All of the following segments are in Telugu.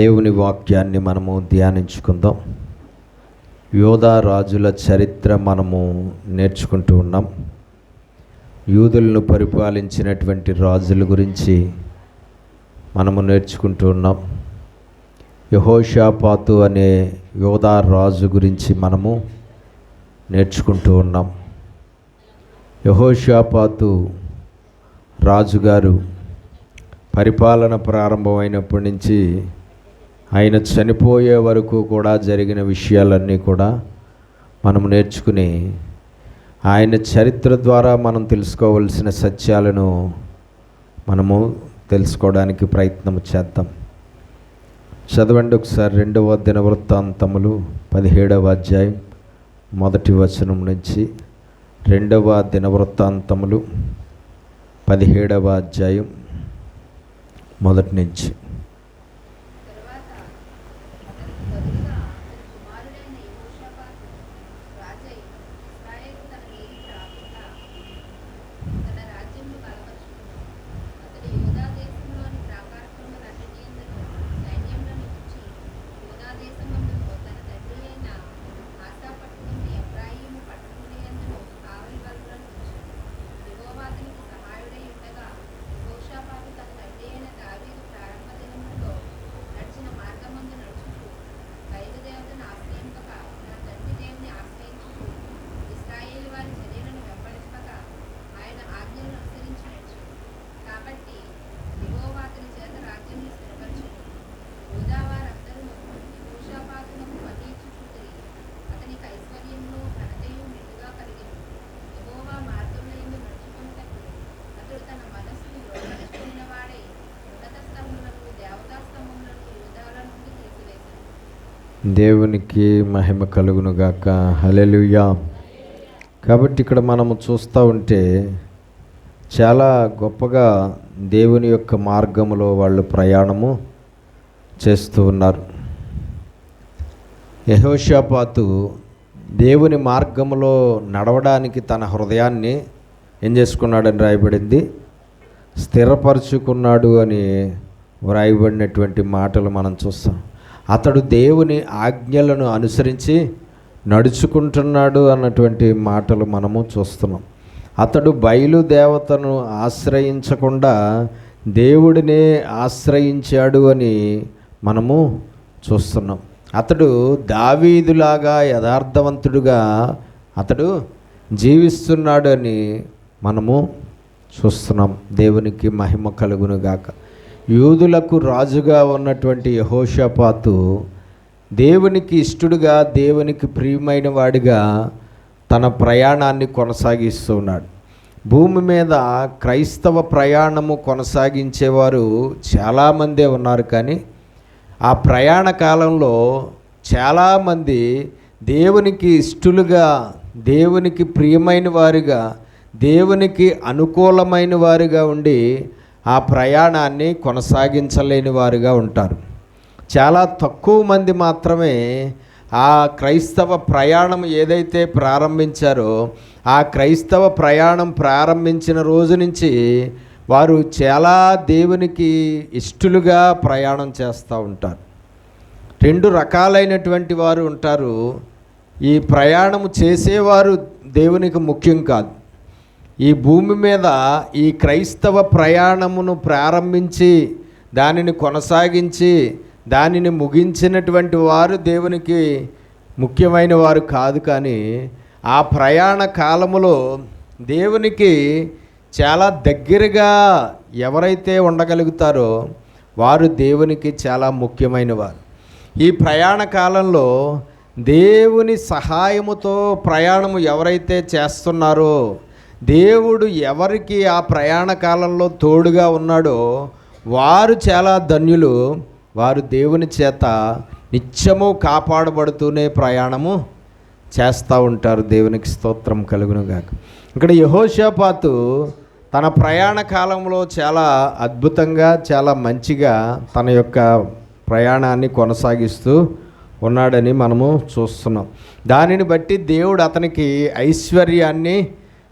దేవుని వాక్యాన్ని మనము ధ్యానించుకుందాం. యోధా రాజుల చరిత్ర మనము నేర్చుకుంటూ ఉన్నాం. యూదులను పరిపాలించినటువంటి రాజుల గురించి మనము నేర్చుకుంటూ ఉన్నాం. యెహోషాపాతు అనే యోధా రాజు గురించి మనము నేర్చుకుంటూ ఉన్నాం. యెహోషాపాతు రాజుగారు పరిపాలన ప్రారంభమైనప్పటి నుంచి ఆయన చనిపోయే వరకు కూడా జరిగిన విషయాలన్నీ కూడా మనం నేర్చుకుని ఆయన చరిత్ర ద్వారా మనం తెలుసుకోవలసిన సత్యాలను మనము తెలుసుకోవడానికి ప్రయత్నం చేద్దాం. చదవండి ఒకసారి 2వ దినవృత్తాంతములు 17వ అధ్యాయం 1వ వచనం నుంచి. 2వ దినవృత్తాంతములు 17వ అధ్యాయం 1 నుంచి. దేవునికి మహిమ కలుగును గాక. హల్లెలూయా. కాబట్టి ఇక్కడ మనము చూస్తూ ఉంటే చాలా గొప్పగా దేవుని యొక్క మార్గములో వాళ్ళు ప్రయాణము చేస్తూ ఉన్నారు. యెహోషాపాతు దేవుని మార్గములో నడవడానికి తన హృదయాన్ని ఏం చేసుకున్నాడని రాయబడింది, స్థిరపరుచుకున్నాడు అని వ్రాయబడినటువంటి మాటలు మనం చూస్తాం. అతడు దేవుని ఆజ్ఞలను అనుసరించి నడుచుకుంటున్నాడు అన్నటువంటి మాటలు మనము చూస్తున్నాం. అతడు బయలుదేవతను ఆశ్రయించకుండా దేవుడినే ఆశ్రయించాడు అని మనము చూస్తున్నాం. అతడు దావీదులాగా యథార్థవంతుడుగా అతడు జీవిస్తున్నాడు అని మనము చూస్తున్నాం. దేవునికి మహిమ కలుగును గాక. యూదులకు రాజుగా ఉన్నటువంటి యెహోషాపాతు దేవునికి ఇష్టడుగా, దేవునికి ప్రియమైన వాడిగా తన ప్రయాణాన్ని కొనసాగిస్తూ ఉన్నాడు. భూమి మీద క్రైస్తవ ప్రయాణము కొనసాగించేవారు చాలామందే ఉన్నారు. కానీ ఆ ప్రయాణ కాలంలో చాలామంది దేవునికి ఇష్టలుగా, దేవునికి ప్రియమైన వారిగా, దేవునికి అనుకూలమైన వారిగా ఉండి ఆ ప్రయాణాన్ని కొనసాగించలేని వారుగా ఉంటారు. చాలా తక్కువ మంది మాత్రమే ఆ క్రైస్తవ ప్రయాణం ఏదైతే ప్రారంభించారో ఆ క్రైస్తవ ప్రయాణం ప్రారంభించిన రోజు నుంచి వారు చాలా దేవునికి ఇష్టలుగా ప్రయాణం చేస్తూ ఉంటారు. 2 రకాలైనటువంటి వారు ఉంటారు. ఈ ప్రయాణం చేసేవారు దేవునికి ముఖ్యం కాదు. ఈ భూమి మీద ఈ క్రైస్తవ ప్రయాణమును ప్రారంభించి దానిని కొనసాగించి దానిని ముగించినటువంటి వారు దేవునికి ముఖ్యమైన వారు కాదు. కానీ ఆ ప్రయాణ కాలములో దేవునికి చాలా దగ్గరగా ఎవరైతే ఉండగలుగుతారో వారు దేవునికి చాలా ముఖ్యమైన వారు. ఈ ప్రయాణ కాలంలో దేవుని సహాయముతో ప్రయాణము ఎవరైతే చేస్తున్నారో, దేవుడు ఎవరికి ఆ ప్రయాణ కాలంలో తోడుగా ఉన్నాడో వారు చాలా ధన్యులు. వారు దేవుని చేత నిత్యము కాపాడబడుతూనే ప్రయాణము చేస్తూ ఉంటారు. దేవునికి స్తోత్రం కలుగును గాక. ఇక్కడ యెహోషాపాతు తన ప్రయాణ కాలంలో చాలా అద్భుతంగా, చాలా మంచిగా తన యొక్క ప్రయాణాన్ని కొనసాగిస్తూ ఉన్నాడని మనము చూస్తున్నాం. దానిని బట్టి దేవుడు అతనికి ఐశ్వర్యాన్ని,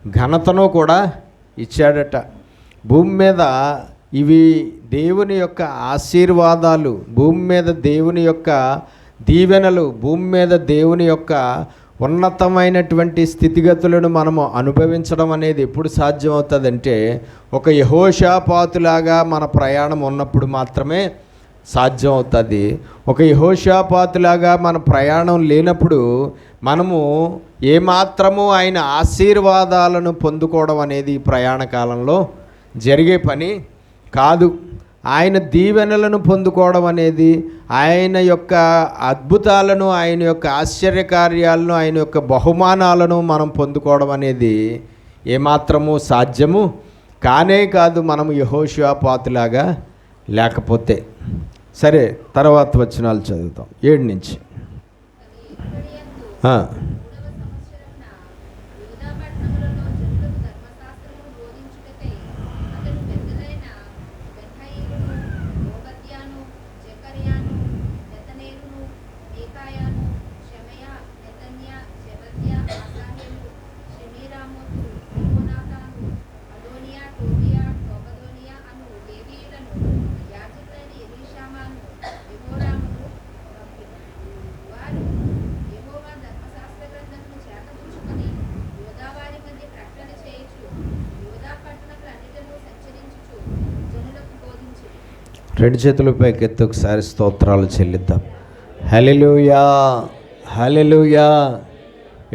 ఘనతను కూడా ఇచ్చాడట. భూమి మీద ఇవి దేవుని యొక్క ఆశీర్వాదాలు, భూమి మీద దేవుని యొక్క దీవెనలు, భూమి మీద దేవుని యొక్క ఉన్నతమైనటువంటి స్థితిగతులను మనము అనుభవించడం అనేది ఎప్పుడు సాధ్యమవుతుందంటే ఒక యెహోషాపాతులాగా మన ప్రయాణం ఉన్నప్పుడు మాత్రమే సాధ్యం అవుతుంది. ఒక యెహోషాపాతులాగా మన ప్రయాణం లేనప్పుడు మనము ఏమాత్రము ఆయన ఆశీర్వాదాలను పొందుకోవడం అనేది ఈ ప్రయాణ కాలంలో జరిగే పని కాదు. ఆయన దీవెనలను పొందుకోవడం అనేది, ఆయన యొక్క అద్భుతాలను, ఆయన యొక్క ఆశ్చర్యకార్యాలను, ఆయన యొక్క బహుమానాలను మనం పొందుకోవడం అనేది ఏమాత్రము సాధ్యము కానే కాదు, మనము యెహోషాపాతులాగా లేకపోతే. సరే, తర్వాత వచనాలు చదువుతాం 7 నుంచి. రెండు చేతుల పైకి ఎత్తి ఒకసారి స్తోత్రాలు చెల్లిద్దాం. హల్లెలూయా, హల్లెలూయా.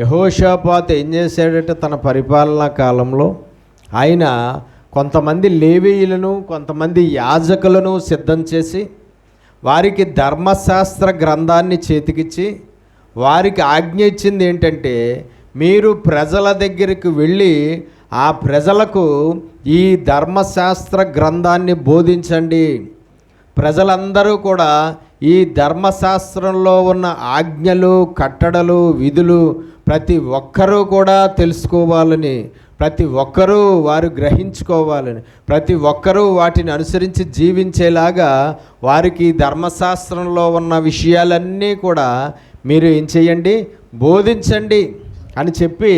యెహోషాపాతు ఏం చేశాడంటే తన పరిపాలనా కాలంలో ఆయన కొంతమంది లేవీయులను, కొంతమంది యాజకులను సిద్ధం చేసి వారికి ధర్మశాస్త్ర గ్రంథాన్ని చేతికిచ్చి వారికి ఆజ్ఞ ఇచ్చింది ఏంటంటే, మీరు ప్రజల దగ్గరికి వెళ్ళి ఆ ప్రజలకు ఈ ధర్మశాస్త్ర గ్రంథాన్ని బోధించండి. ప్రజలందరూ కూడా ఈ ధర్మశాస్త్రంలో ఉన్న ఆజ్ఞలు, కట్టడలు, విధులు ప్రతి ఒక్కరూ కూడా తెలుసుకోవాలని, ప్రతి ఒక్కరూ వారు గ్రహించుకోవాలని, ప్రతి ఒక్కరూ వాటిని అనుసరించి జీవించేలాగా వారికి ధర్మశాస్త్రంలో ఉన్న విషయాలన్నీ కూడా మీరు ఏం చేయండి, బోధించండి అని చెప్పి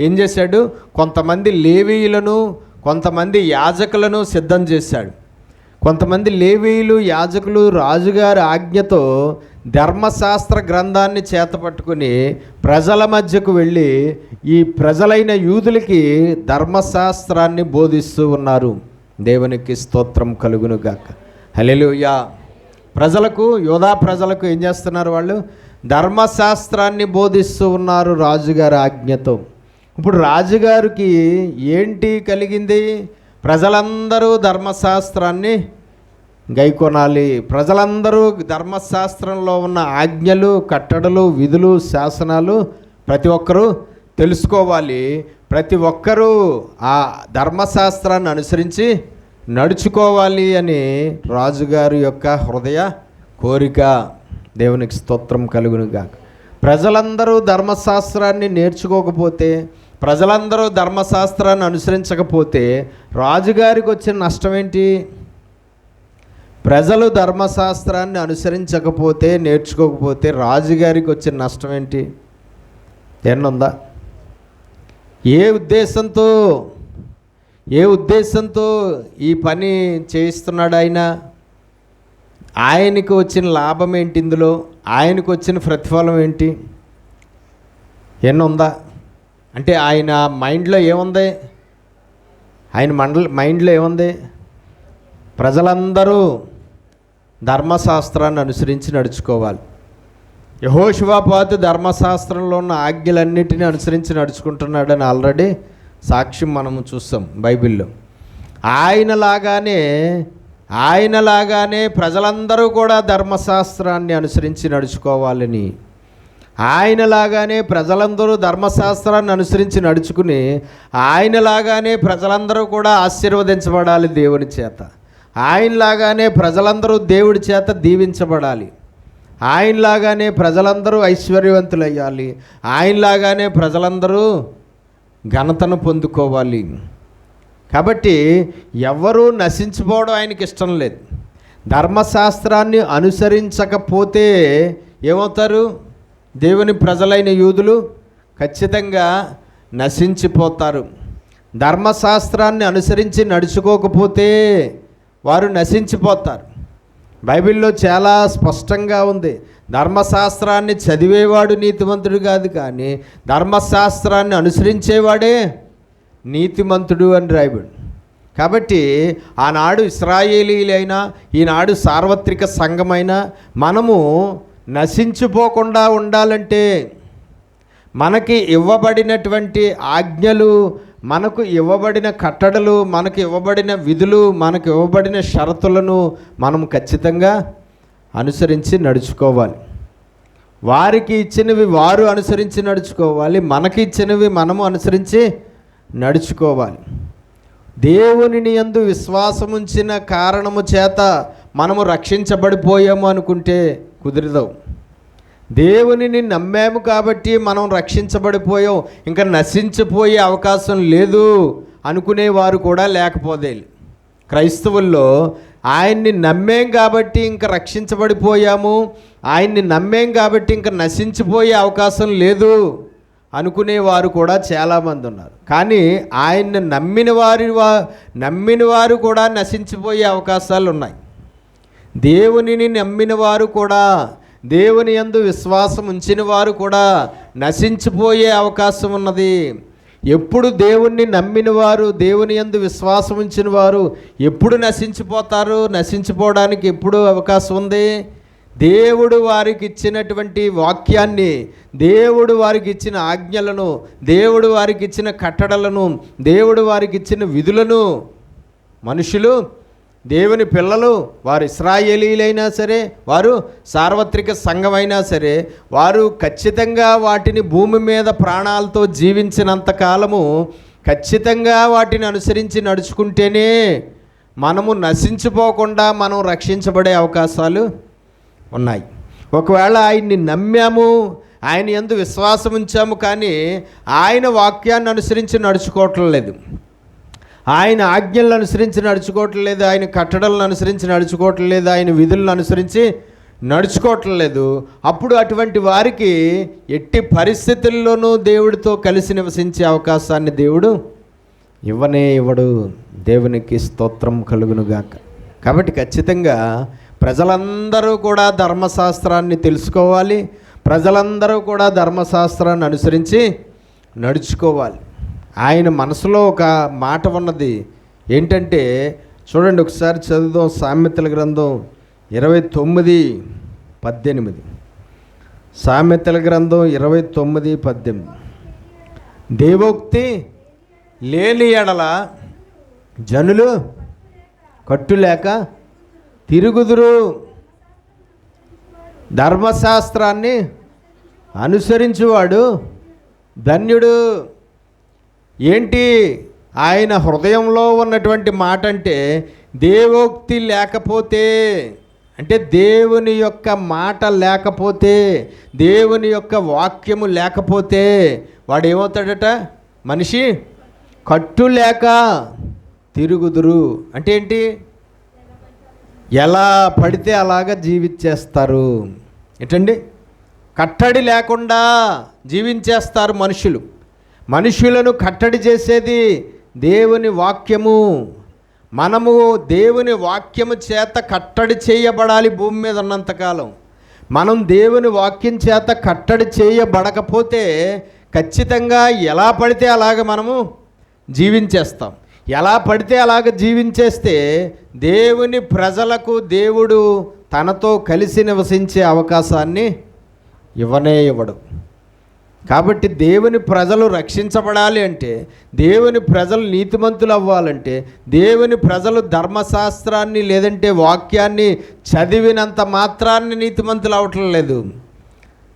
ఏం చేశాడు, కొంతమంది లేవీయులను, కొంతమంది యాజకులను సిద్ధం చేశాడు. కొంతమంది లేవీయులు, యాజకులు రాజుగారి ఆజ్ఞతో ధర్మశాస్త్ర గ్రంథాన్ని చేతపట్టుకుని ప్రజల మధ్యకు వెళ్ళి ఈ ప్రజలైన యూదులకి ధర్మశాస్త్రాన్ని బోధిస్తూ ఉన్నారు. దేవునికి స్తోత్రం కలుగును గాక. హల్లెలూయా. ప్రజలకు, యోధా ప్రజలకు ఏం చేస్తున్నారు, వాళ్ళు ధర్మశాస్త్రాన్ని బోధిస్తూ ఉన్నారు రాజుగారి ఆజ్ఞతో. ఇప్పుడు రాజుగారికి ఏంటి కలిగింది, ప్రజలందరూ ధర్మశాస్త్రాన్ని గైకొనాలి, ప్రజలందరూ ధర్మశాస్త్రంలో ఉన్న ఆజ్ఞలు, కట్టడలు, విధులు, శాసనాలు ప్రతి ఒక్కరూ తెలుసుకోవాలి, ప్రతి ఒక్కరూ ఆ ధర్మశాస్త్రాన్ని అనుసరించి నడుచుకోవాలి అని రాజుగారి యొక్క హృదయ కోరిక. దేవునికి స్తోత్రం కలుగునుగాక. ప్రజలందరూ ధర్మశాస్త్రాన్ని నేర్చుకోకపోతే, ప్రజలందరూ ధర్మశాస్త్రాన్ని అనుసరించకపోతే రాజుగారికి వచ్చిన నష్టం ఏంటి? ప్రజలు ధర్మశాస్త్రాన్ని అనుసరించకపోతే, నేర్చుకోకపోతే రాజుగారికి వచ్చిన నష్టం ఏంటి? ఏమన్నా ఏ ఉద్దేశంతో ఈ పని చేయిస్తున్నాడు ఆయన? ఆయనకు వచ్చిన లాభం ఏంటి? ఇందులో ఆయనకు వచ్చిన ప్రతిఫలం ఏంటి? ఏమన్నా అంటే ఆయన మైండ్లో ఏముంది? ఆయన మైండ్లో ఏముంది? ప్రజలందరూ ధర్మశాస్త్రాన్ని అనుసరించి నడుచుకోవాలి. యెహోషువాపాతు ధర్మశాస్త్రంలో ఉన్న ఆజ్ఞలన్నిటినీ అనుసరించి నడుచుకుంటున్నాడని ఆల్రెడీ సాక్ష్యం మనము చూస్తాం బైబిల్లో. ఆయనలాగానే ప్రజలందరూ కూడా ధర్మశాస్త్రాన్ని అనుసరించి నడుచుకోవాలని, ఆయనలాగానే ప్రజలందరూ ధర్మశాస్త్రాన్ని అనుసరించి నడుచుకుని ఆయనలాగానే ప్రజలందరూ కూడా ఆశీర్వదించబడాలి దేవుని చేత. ఆయనలాగానే ప్రజలందరూ దేవుడి చేత దీవించబడాలి. ఆయనలాగానే ప్రజలందరూ ఐశ్వర్యవంతులయ్యాలి. ఆయనలాగానే ప్రజలందరూ ఘనతను పొందుకోవాలి. కాబట్టి ఎవరూ నశించిపోవడం ఆయనకి ఇష్టం లేదు. ధర్మశాస్త్రాన్ని అనుసరించకపోతే ఏమవుతారు? దేవుని ప్రజలైన యూదులు ఖచ్చితంగా నశించిపోతారు. ధర్మశాస్త్రాన్ని అనుసరించి నడుచుకోకపోతే వారు నశించిపోతారు. బైబిల్లో చాలా స్పష్టంగా ఉంది, ధర్మశాస్త్రాన్ని చదివేవాడు నీతిమంతుడు కాదు, కానీ ధర్మశాస్త్రాన్ని అనుసరించేవాడే నీతిమంతుడు అని రాయబడి. కాబట్టి ఆనాడు ఇశ్రాయేలీలైనా ఈనాడు సార్వత్రిక సంఘమైనా మనము నశించిపోకుండా ఉండాలంటే మనకి ఇవ్వబడినటువంటి ఆజ్ఞలు, మనకు ఇవ్వబడిన కట్టడలు, మనకు ఇవ్వబడిన విధులు, మనకు ఇవ్వబడిన షరతులను మనం ఖచ్చితంగా అనుసరించి నడుచుకోవాలి. వారికి ఇచ్చినవి వారు అనుసరించి నడుచుకోవాలి, మనకి ఇచ్చినవి మనము అనుసరించి నడుచుకోవాలి. దేవునిని యందు విశ్వాసముంచిన కారణము చేత మనము రక్షించబడిపోయాము అనుకుంటే కుదరదు. దేవునిని నమ్మాము కాబట్టి మనం రక్షించబడిపోయాం, ఇంకా నశించిపోయే అవకాశం లేదు అనుకునేవారు కూడా లేకపోతే. క్రైస్తవుల్లో ఆయన్ని నమ్మేం కాబట్టి ఇంకా రక్షించబడిపోయాము, ఆయన్ని నమ్మేం కాబట్టి ఇంకా నశించిపోయే అవకాశం లేదు అనుకునేవారు కూడా చాలామంది ఉన్నారు. కానీ ఆయన్ని నమ్మిన వారు కూడా నశించిపోయే అవకాశాలు ఉన్నాయి. దేవునిని నమ్మిన వారు కూడా, దేవుని యందు విశ్వాసం ఉంచిన వారు కూడా నశించిపోయే అవకాశం ఉన్నది. ఎప్పుడు దేవుణ్ణి నమ్మిన వారు, దేవుని యందు విశ్వాసం ఉంచిన వారు ఎప్పుడు నశించిపోతారు? నశించిపోవడానికి ఎప్పుడు అవకాశం ఉంది? దేవుడు వారికి ఇచ్చినటువంటి వాక్యాన్ని, దేవుడు వారికి ఇచ్చిన ఆజ్ఞలను, దేవుడు వారికి ఇచ్చిన కట్టడలను, దేవుడు వారికి ఇచ్చిన విధులను మనుషులు, దేవుని పిల్లలు, వారు ఇశ్రాయేలీలైనా సరే, వారు సార్వత్రిక సంఘమైనా సరే, వారు ఖచ్చితంగా వాటిని భూమి మీద ప్రాణాలతో జీవించినంత కాలము ఖచ్చితంగా వాటిని అనుసరించి నడుచుకుంటేనే మనము నశించిపోకుండా మనం రక్షించబడే అవకాశాలు ఉన్నాయి. ఒకవేళ ఆయన్ని నమ్మాము, ఆయన యందు విశ్వాసం ఉంచాము, కానీ ఆయన వాక్యాన్ని అనుసరించి నడుచుకోవటం లేదు, ఆయన ఆజ్ఞలను అనుసరించి నడుచుకోవటం లేదు, ఆయన కట్టడలను అనుసరించి నడుచుకోవటం లేదు, ఆయన విధులను అనుసరించి నడుచుకోవటం లేదు. అప్పుడు అటువంటి వారికి ఎట్టి పరిస్థితుల్లోనూ దేవుడితో కలిసి నివసించే అవకాశాన్ని దేవుడు ఇవ్వడు. దేవునికి స్తోత్రం కలుగునుగాక. కాబట్టి ఖచ్చితంగా ప్రజలందరూ కూడా ధర్మశాస్త్రాన్ని తెలుసుకోవాలి, ప్రజలందరూ కూడా ధర్మశాస్త్రాన్ని అనుసరించి నడుచుకోవాలి. ఆయన మనసులో ఒక మాట ఉన్నది, ఏంటంటే చూడండి, ఒకసారి చదువుదాం. సామెతల గ్రంథం 29:18. సామెతల గ్రంథం 29:18. దేవోక్తి లేని ఎడల జనులు కట్టులేక తిరుగుదురు, ధర్మశాస్త్రాన్ని అనుసరించువాడు ధన్యుడు. ఏంటి ఆయన హృదయంలో ఉన్నటువంటి మాట అంటే, దేవోక్తి లేకపోతే, అంటే దేవుని యొక్క మాట లేకపోతే, దేవుని యొక్క వాక్యము లేకపోతే వాడు ఏమవుతాడట? మనిషి కట్టులేక తిరుగుదురు. అంటే ఏంటి? ఎలా పడితే అలాగా జీవించేస్తారు. ఏంటండి? కట్టడి లేకుండా జీవించేస్తారు మనుషులు. మనుషులను కట్టడి చేసేది దేవుని వాక్యము. మనము దేవుని వాక్యము చేత కట్టడి చేయబడాలి భూమి మీద ఉన్నంతకాలం. మనం దేవుని వాక్యం చేత కట్టడి చేయబడకపోతే ఖచ్చితంగా ఎలా పడితే అలాగ మనము జీవించేస్తాం. ఎలా పడితే అలాగ జీవించేస్తే దేవుని ప్రజలకు దేవుడు తనతో కలిసి నివసించే అవకాశాన్ని ఇవ్వడు. కాబట్టి దేవుని ప్రజలు రక్షించబడాలి అంటే, దేవుని ప్రజలు నీతిమంతులు అవ్వాలంటే, దేవుని ప్రజలు ధర్మశాస్త్రాన్ని లేదంటే వాక్యాన్ని చదివినంత మాత్రాన్ని నీతిమంతులు అవటం లేదు.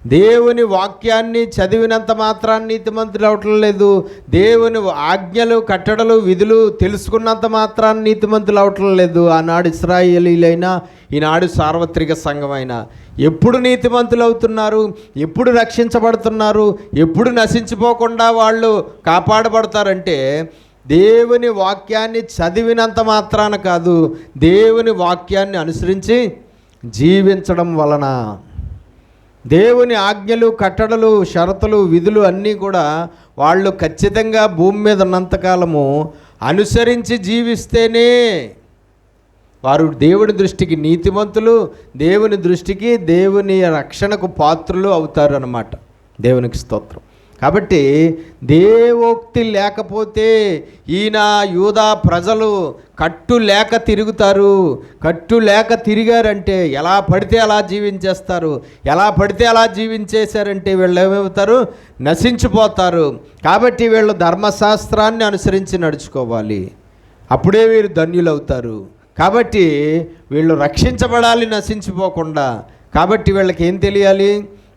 దేవుని వాక్యాన్ని చదివినంత మాత్రాన్ని నీతిమంతులు అవటం లేదు. దేవుని ఆజ్ఞలు, కట్టడలు, విధులు తెలుసుకున్నంత మాత్రాన్ని నీతిమంతులు అవటం లేదు. ఆనాడు ఇశ్రాయేలీలైనా, ఈనాడు సార్వత్రిక సంఘమైనా ఎప్పుడు నీతిమంతులు అవుతున్నారు? ఎప్పుడు రక్షించబడుతున్నారు? ఎప్పుడు నశించిపోకుండా వాళ్ళు కాపాడబడతారంటే, దేవుని వాక్యాన్ని చదివినంత మాత్రాన కాదు, దేవుని వాక్యాన్ని అనుసరించి జీవించడం వలన. దేవుని ఆజ్ఞలు, కట్టడలు, షరతులు, విధులు అన్నీ కూడా వాళ్ళు ఖచ్చితంగా భూమి మీద ఉన్నంతకాలము అనుసరించి జీవిస్తేనే వారు దేవుని దృష్టికి నీతిమంతులు, దేవుని దృష్టికి దేవుని రక్షణకు పాత్రులు అవుతారు అన్నమాట. దేవునికి స్తోత్రం. కాబట్టి దేవోక్తి లేకపోతే ఈయన యూదా ప్రజలు కట్టు లేక తిరుగుతారు. కట్టు లేక తిరిగారంటే ఎలా పడితే అలా జీవించేస్తారు. ఎలా పడితే అలా జీవించేశారంటే వీళ్ళు ఏమవుతారు? నశించిపోతారు. కాబట్టి వీళ్ళు ధర్మశాస్త్రాన్ని అనుసరించి నడుచుకోవాలి, అప్పుడే వీరు ధన్యులవుతారు. కాబట్టి వీళ్ళు రక్షించబడాలి, నశించిపోకుండా. కాబట్టి వీళ్ళకి ఏం తెలియాలి?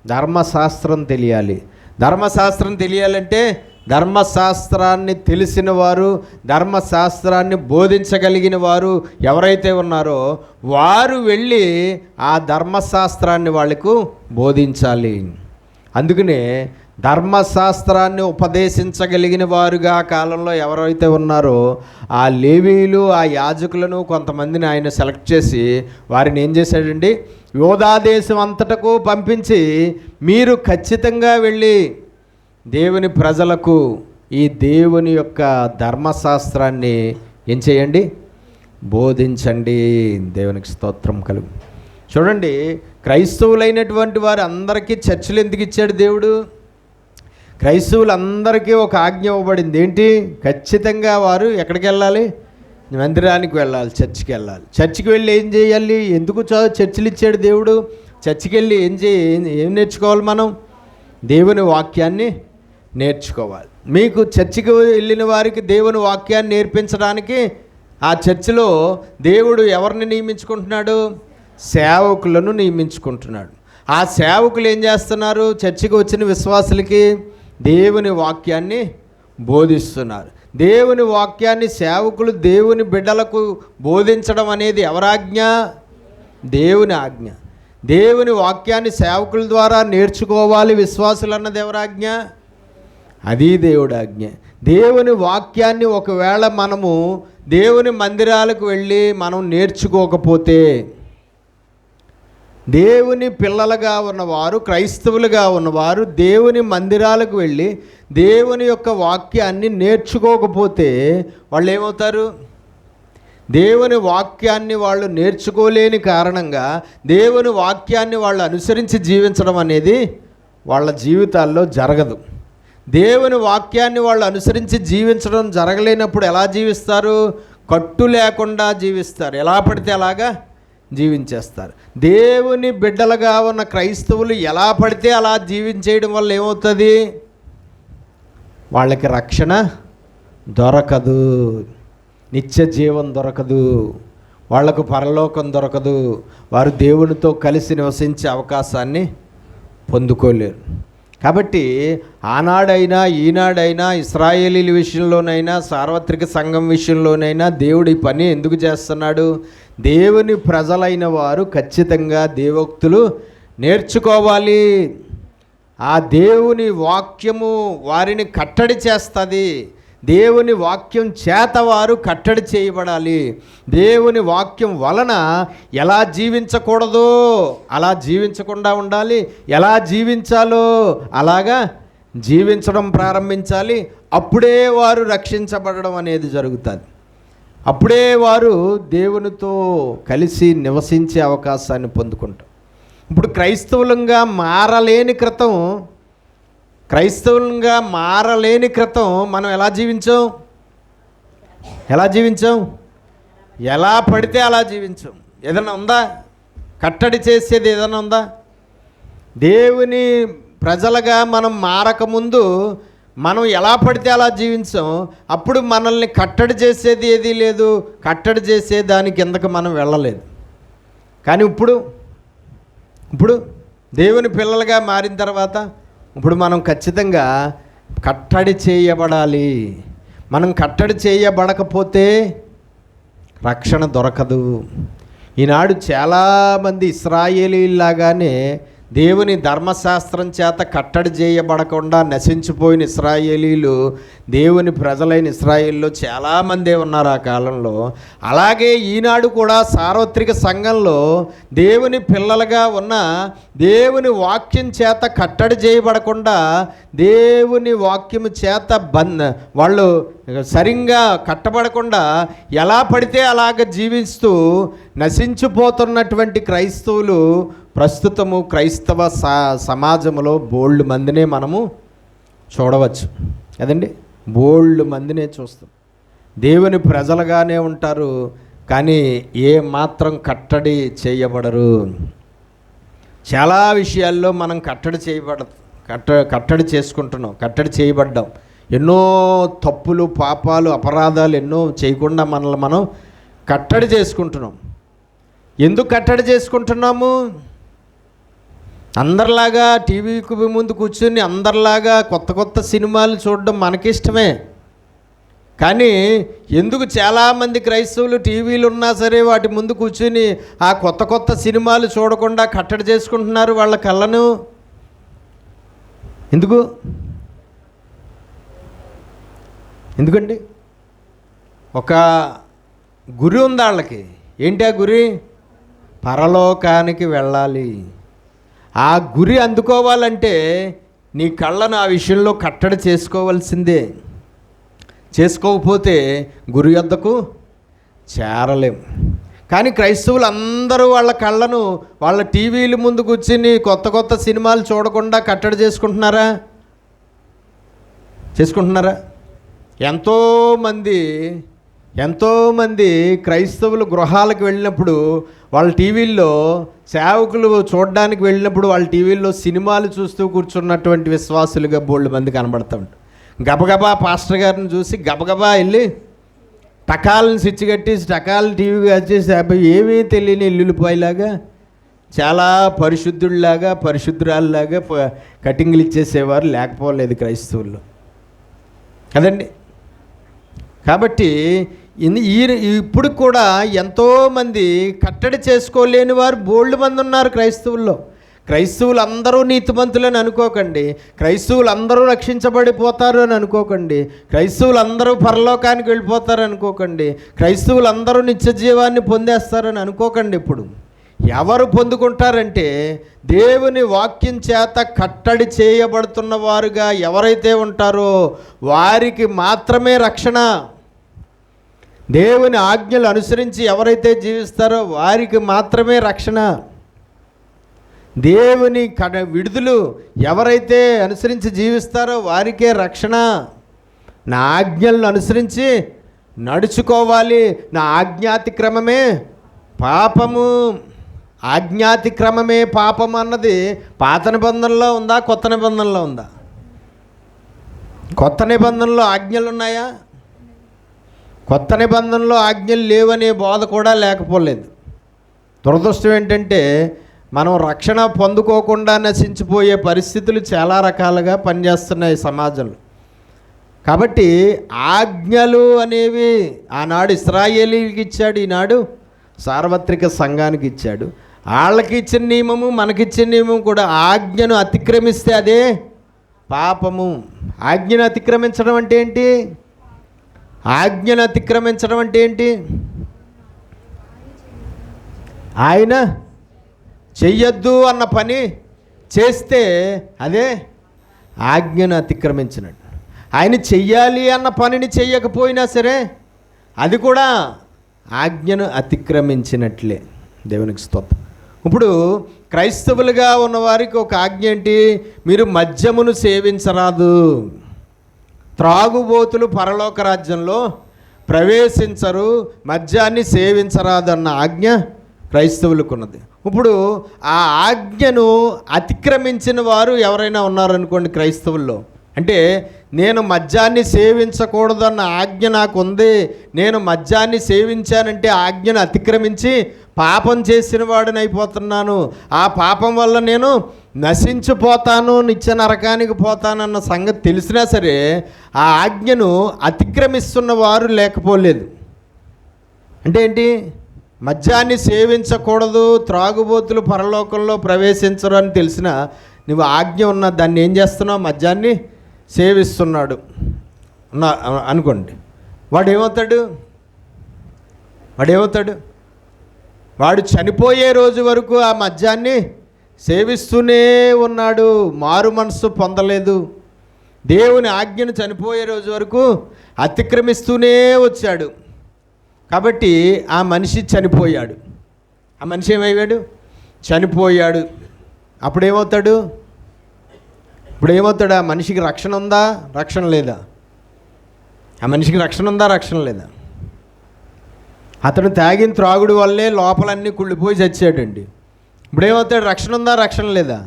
ధర్మశాస్త్రం తెలియాలి. ధర్మశాస్త్రం తెలియాలంటే ధర్మశాస్త్రాన్ని తెలిసిన వారు, ధర్మశాస్త్రాన్ని బోధించగలిగిన వారు ఎవరైతే ఉన్నారో వారు వెళ్ళి ఆ ధర్మశాస్త్రాన్ని వాళ్ళకు బోధించాలి. అందుకనే ధర్మశాస్త్రాన్ని ఉపదేశించగలిగిన వారుగా ఆ కాలంలో ఎవరైతే ఉన్నారో ఆ లేవీయులు, ఆ యాజకులను కొంతమందిని ఆయన సెలెక్ట్ చేసి వారిని ఏం చేశాడండి? యూదా దేశం అంతటకు పంపించి మీరు ఖచ్చితంగా వెళ్ళి దేవుని ప్రజలకు ఈ దేవుని యొక్క ధర్మశాస్త్రాన్ని ఏం చేయండి? బోధించండి. దేవునికి స్తోత్రం కలుగు. చూడండి, క్రైస్తవులైనటువంటి వారు అందరికీ చర్చిలు ఎందుకు ఇచ్చాడు దేవుడు? క్రైస్తవులందరికీ ఒక ఆజ్ఞ ఇవ్వబడింది. ఏంటి? ఖచ్చితంగా వారు ఎక్కడికి వెళ్ళాలి? మందిరానికి వెళ్ళాలి, చర్చికి వెళ్ళాలి. చర్చికి వెళ్ళి ఏం చేయాలి? ఎందుకు చర్చిలు ఇచ్చాడు దేవుడు? చర్చికి వెళ్ళి ఏం నేర్చుకోవాలి? మనం దేవుని వాక్యాన్ని నేర్చుకోవాలి. మీకు చర్చికి వెళ్ళిన వారికి దేవుని వాక్యాన్ని నేర్పించడానికి ఆ చర్చిలో దేవుడు ఎవరిని నియమించుకుంటున్నాడు? సేవకులను నియమించుకుంటున్నాడు. ఆ సేవకులు ఏం చేస్తున్నారు? చర్చికి వచ్చిన విశ్వాసులకి దేవుని వాక్యాన్ని బోధిస్తున్నారు. దేవుని వాక్యాన్ని సేవకులు దేవుని బిడ్డలకు బోధించడం అనేది ఎవరాజ్ఞ? దేవుని ఆజ్ఞ. దేవుని వాక్యాన్ని సేవకుల ద్వారా నేర్చుకోవాలి విశ్వాసులు అన్నది ఎవరాజ్ఞ? అది దేవుడి ఆజ్ఞ. దేవుని వాక్యాన్ని ఒకవేళ మనము దేవుని మందిరాలకు వెళ్ళి మనం నేర్చుకోకపోతే, దేవుని పిల్లలుగా ఉన్నవారు, క్రైస్తవులుగా ఉన్నవారు దేవుని మందిరాలకు వెళ్ళి దేవుని యొక్క వాక్యాన్ని నేర్చుకోకపోతే వాళ్ళు ఏమవుతారు? దేవుని వాక్యాన్ని వాళ్ళు నేర్చుకోలేని కారణంగా దేవుని వాక్యాన్ని వాళ్ళు అనుసరించి జీవించడం అనేది వాళ్ళ జీవితాల్లో జరగదు. దేవుని వాక్యాన్ని వాళ్ళు అనుసరించి జీవించడం జరగలేనప్పుడు ఎలా జీవిస్తారు? కట్టు లేకుండా జీవిస్తారు. ఎలా పడితే అలాగా జీవించేస్తారు. దేవుని బిడ్డలుగా ఉన్న క్రైస్తవులు ఎలా పడితే అలా జీవించేయడం వల్ల ఏమవుతుంది? వాళ్ళకి రక్షణ దొరకదు, నిత్య జీవం దొరకదు, వాళ్లకు పరలోకం దొరకదు, వారు దేవునితో కలిసి నివసించే అవకాశాన్ని పొందుకోలేరు. కాబట్టి ఆనాడైనా ఈనాడైనా ఇశ్రాయేలీల విషయంలోనైనా సార్వత్రిక సంఘం విషయంలోనైనా దేవుడి పని ఎందుకు చేస్తున్నాడు? దేవుని ప్రజలైన వారు ఖచ్చితంగా దేవోక్తులు నేర్చుకోవాలి. ఆ దేవుని వాక్యము వారిని కట్టడి చేస్తుంది. దేవుని వాక్యం చేత వారు కట్టడి చేయబడాలి. దేవుని వాక్యం వలన ఎలా జీవించకూడదో అలా జీవించకుండా ఉండాలి, ఎలా జీవించాలో అలాగా జీవించడం ప్రారంభించాలి. అప్పుడే వారు రక్షించబడడం అనేది జరుగుతుంది. అప్పుడే వారు దేవునితో కలిసి నివసించే అవకాశాన్ని పొందుకుంటారు. ఇప్పుడు క్రైస్తవులంగా మారలేని క్రితం మనం ఎలా జీవించాం? ఎలా పడితే అలా జీవించాం. ఏదైనా ఉందా? కట్టడి చేసేది ఏదైనా ఉందా? దేవుని ప్రజలుగా మనం మారకముందు మనం ఎలా పడితే అలా జీవించాం. అప్పుడు మనల్ని కట్టడి చేసేది ఏదీ లేదు, కట్టడి చేసే దాని కిందకు మనం వెళ్ళలేదు. కానీ ఇప్పుడు దేవుని పిల్లలుగా మారిన తర్వాత ఇప్పుడు మనం ఖచ్చితంగా కట్టడి చేయబడాలి. మనం కట్టడి చేయబడకపోతే రక్షణ దొరకదు. ఈనాడు చాలామంది ఇశ్రాయేలీలాగానే దేవుని ధర్మశాస్త్రం చేత కట్టడి చేయబడకుండా నశించిపోయిన ఇశ్రాయేలీలు దేవుని ప్రజలైన ఇశ్రాయేల్లో చాలామందే ఉన్నారు ఆ కాలంలో. అలాగే ఈనాడు కూడా సార్వత్రిక సంఘంలో దేవుని పిల్లలుగా ఉన్న దేవుని వాక్యం చేత కట్టడి చేయబడకుండా దేవుని వాక్యము చేత వాళ్ళు సరిగ్గా కట్టబడకుండా ఎలా పడితే అలాగ జీవిస్తూ నశించిపోతున్నటువంటి క్రైస్తవులు ప్రస్తుతము క్రైస్తవ సమాజంలో బోల్డ్ మందినే మనము చూడవచ్చు కదండి. బోల్డ్ మందినే చూస్తాం. దేవుని ప్రజలుగానే ఉంటారు, కానీ ఏ మాత్రం కట్టడి చేయబడరు. చాలా విషయాల్లో మనం కట్టడి చేసుకుంటున్నాం, కట్టడి చేయబడ్డాం. ఎన్నో తప్పులు, పాపాలు, అపరాధాలు ఎన్నో చేయకుండా మనల్ని మనం కట్టడి చేసుకుంటున్నాం. ఎందుకు కట్టడి చేసుకుంటున్నాము? అందరిలాగా టీవీకి ముందు కూర్చొని అందరిలాగా కొత్త కొత్త సినిమాలు చూడడం మనకిష్టమే. కానీ ఎందుకు చాలామంది క్రైస్తవులు టీవీలు ఉన్నా సరే వాటి ముందు కూర్చొని ఆ కొత్త కొత్త సినిమాలు చూడకుండా కట్టడి చేసుకుంటున్నారు వాళ్ళ కళ్ళను? ఎందుకండి? ఒక గురి ఉంది వాళ్ళకి. ఏంటి ఆ గురి? పరలోకానికి వెళ్ళాలి. ఆ గురి అందుకోవాలంటే నీ కళ్ళను ఆ విషయంలో కట్టడి చేసుకోవాల్సిందే. చేసుకోకపోతే గురి వద్దకు చేరలేం. కానీ క్రైస్తవులు అందరూ వాళ్ళ కళ్ళను వాళ్ళ టీవీల ముందు కూర్చుని కొత్త కొత్త సినిమాలు చూడకుండా కట్టడి చేసుకుంటున్నారా? ఎంతోమంది క్రైస్తవులు గృహాలకు వెళ్ళినప్పుడు వాళ్ళ టీవీల్లో సేవకులు చూడడానికి వెళ్ళినప్పుడు వాళ్ళ టీవీల్లో సినిమాలు చూస్తూ కూర్చున్నటువంటి విశ్వాసులుగా బోల్డ్ మంది కనబడుతూ ఉంటారు. గబగబా పాస్టర్ గారిని చూసి గబగబా వెళ్ళి టకాలను స్విచ్ కట్టేసి టకాలు టీవీ వచ్చేసి ఏమీ తెలియని ఎల్లుల్లిపాయలాగా చాలా పరిశుద్ధురాల్లాగా కటింగ్లు ఇచ్చేసేవారు లేకపోలేదు క్రైస్తవుల్లో కదండి. కాబట్టి ఇప్పుడు కూడా ఎంతోమంది కట్టడి చేసుకోలేని వారు బోల్డ్ మంది ఉన్నారు క్రైస్తవుల్లో. క్రైస్తవులు అందరూ నీతిమంతులని అనుకోకండి, క్రైస్తవులు అందరూ రక్షించబడిపోతారు అని అనుకోకండి, క్రైస్తవులు అందరూ పరలోకానికి వెళ్ళిపోతారు అనుకోకండి, క్రైస్తవులు అందరూ నిత్య జీవాన్ని పొందేస్తారని అనుకోకండి. ఇప్పుడు ఎవరు పొందుకుంటారంటే దేవుని వాక్యం చేత కట్టడి చేయబడుతున్న వారుగా ఎవరైతే ఉంటారో వారికి మాత్రమే రక్షణ. దేవుని ఆజ్ఞలు అనుసరించి ఎవరైతే జీవిస్తారో వారికి మాత్రమే రక్షణ. దేవుని విడుదలు ఎవరైతే అనుసరించి జీవిస్తారో వారికే రక్షణ. నా ఆజ్ఞలను అనుసరించి నడుచుకోవాలి. నా ఆజ్ఞాతిక్రమమే పాపము. ఆజ్ఞాతిక్రమమే పాపం అన్నది పాత నిబంధనలో ఉందా, కొత్త నిబంధనలో ఉందా? కొత్త నిబంధనలో ఆజ్ఞలు ఉన్నాయా? కొత్త నిబంధనలో ఆజ్ఞలు లేవనే బోధ కూడా లేకపోలేదు. దురదృష్టం ఏంటంటే మనం రక్షణ పొందుకోకుండా నశించిపోయే పరిస్థితులు చాలా రకాలుగా పనిచేస్తున్నాయి సమాజంలో. కాబట్టి ఆజ్ఞలు అనేవి ఆనాడు ఇశ్రాయేలీలకు ఇచ్చాడు, ఈనాడు సార్వత్రిక సంఘానికి ఇచ్చాడు. వాళ్ళకి ఇచ్చిన నియమము మనకిచ్చిన నియమం కూడా ఆజ్ఞను అతిక్రమిస్తే అదే పాపము. ఆజ్ఞను అతిక్రమించడం అంటే ఏంటి? ఆజ్ఞను అతిక్రమించడం అంటే ఏంటి? ఆయన చెయ్యొద్దు అన్న పని చేస్తే అదే ఆజ్ఞను అతిక్రమించినట్టు. ఆయన చెయ్యాలి అన్న పనిని చెయ్యకపోయినా సరే అది కూడా ఆజ్ఞను అతిక్రమించినట్లే. దేవునికి స్తోత్రం. ఇప్పుడు క్రైస్తవులుగా ఉన్నవారికి ఒక ఆజ్ఞ ఏంటి? మీరు మద్యమును సేవించరాదు, త్రాగుబోతులు పరలోక రాజ్యంలో ప్రవేశించరు, మద్యాన్ని సేవించరాదు అన్న ఆజ్ఞ క్రైస్తవులకు ఉన్నది. ఇప్పుడు ఆ ఆజ్ఞను అతిక్రమించిన వారు ఎవరైనా ఉన్నారనుకోండి క్రైస్తవుల్లో, అంటే నేను మద్యాన్ని సేవించకూడదన్న ఆజ్ఞ నాకు ఉంది, నేను మద్యాన్ని సేవించానంటే ఆజ్ఞను అతిక్రమించి పాపం చేసిన వాడిని అయిపోతున్నాను, ఆ పాపం వల్ల నేను నశించిపోతాను, నిత్య నరకానికి పోతానన్న సంగతి తెలిసినా సరే ఆ ఆజ్ఞను అతిక్రమిస్తున్న వారు లేకపోలేదు. అంటే ఏంటి? మద్యాన్ని సేవించకూడదు, త్రాగుబోతులు పరలోకంలో ప్రవేశించరు అని తెలిసిన నువ్వు ఆజ్ఞ ఉన్న దాన్ని ఏం చేస్తున్నావు? మద్యాన్ని సేవిస్తున్నాడు అనుకోండి. వాడు ఏమవుతాడు? వాడు చనిపోయే రోజు వరకు ఆ మద్యాన్ని సేవిస్తూనే ఉన్నాడు, మారు మనసు పొందలేదు. దేవుని ఆజ్ఞను చనిపోయే రోజు వరకు అతిక్రమిస్తూనే వచ్చాడు. కాబట్టి ఆ మనిషి చనిపోయాడు. ఆ మనిషి ఏమయ్యాడు? చనిపోయాడు. అప్పుడేమవుతాడు? ఆ మనిషికి రక్షణ ఉందా? రక్షణ లేదా? ఆ మనిషికి రక్షణ ఉందా? రక్షణ లేదా? అతను తాగిన త్రాగుడు వల్లే లోపలన్నీ కుళ్ళిపోయి చచ్చాడండి. ఇప్పుడేమవుతాడు? రక్షణ ఉందా? రక్షణ లేదా?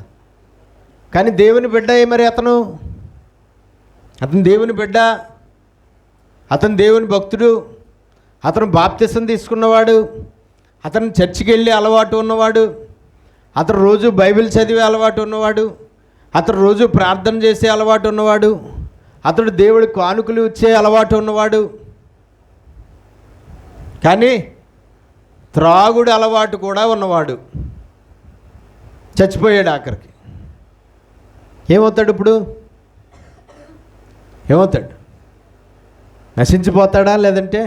కానీ దేవుని బిడ్డ మరి అతను దేవుని బిడ్డ, అతను దేవుని భక్తుడు, అతను బాప్తిసం తీసుకున్నవాడు, అతను చర్చికి వెళ్ళే అలవాటు ఉన్నవాడు, అతను రోజు బైబిల్ చదివే అలవాటు ఉన్నవాడు, అతను రోజు ప్రార్థన చేసే అలవాటు ఉన్నవాడు, అతడు దేవుడికి కానుకలు ఇచ్చే అలవాటు ఉన్నవాడు. కానీ త్రాగుడు అలవాటు కూడా ఉన్నవాడు చచ్చిపోయాడు. ఆఖరికి ఏమవుతాడు? ఇప్పుడు ఏమవుతాడు? నశించిపోతాడా? లేదంటే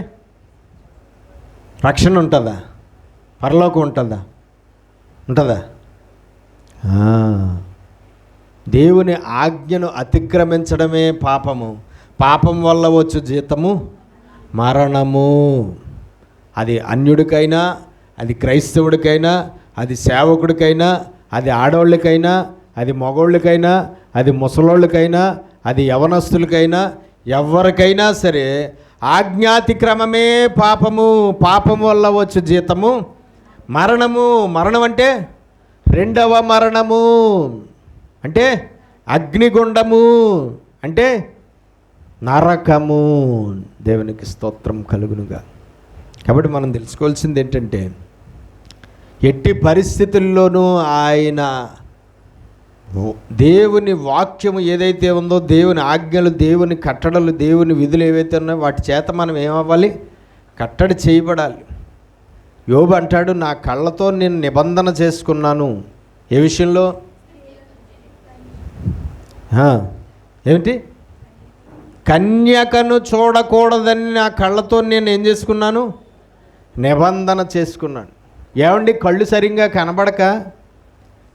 రక్షణ ఉంటుందా? పరలోకం ఉంటుందా? దేవుని ఆజ్ఞను అతిక్రమించడమే పాపము. పాపం వల్ల వచ్చు జీతము మరణము. అది అన్యుడికైనా, అది క్రైస్తవుడికైనా, అది సేవకుడికైనా, అది ఆడవాళ్ళకైనా, అది మగోళ్ళకైనా, అది ముసలోళ్ళకైనా, అది యవనస్తులకైనా, ఎవరికైనా సరే ఆజ్ఞాతిక్రమమే పాపము. పాపం వల్ల వచ్చు జీతము మరణము. మరణం అంటే రెండవ మరణము, అంటే అగ్నిగుండము, అంటే నరకము. దేవునికి స్తోత్రం కలుగునుగా. కాబట్టి మనం తెలుసుకోవాల్సింది ఏంటంటే, ఎట్టి పరిస్థితుల్లోనూ ఆయన దేవుని వాక్యము ఏదైతే ఉందో, దేవుని ఆజ్ఞలు, దేవుని కట్టడలు, దేవుని విధులు ఏవైతే ఉన్నాయో వాటి చేత మనం ఏమవ్వాలి? కట్టడి చేయబడాలి. యోబు అంటాడు, నా కళ్ళతో నేను నిబంధన చేసుకున్నాను. ఏ విషయంలో? ఏమిటి? కన్యకను చూడకూడదని నా కళ్ళతో నేను ఏం చేసుకున్నాను? నిబంధన చేసుకున్నాను. ఏమండి, కళ్ళు సరిగ్గా కనబడక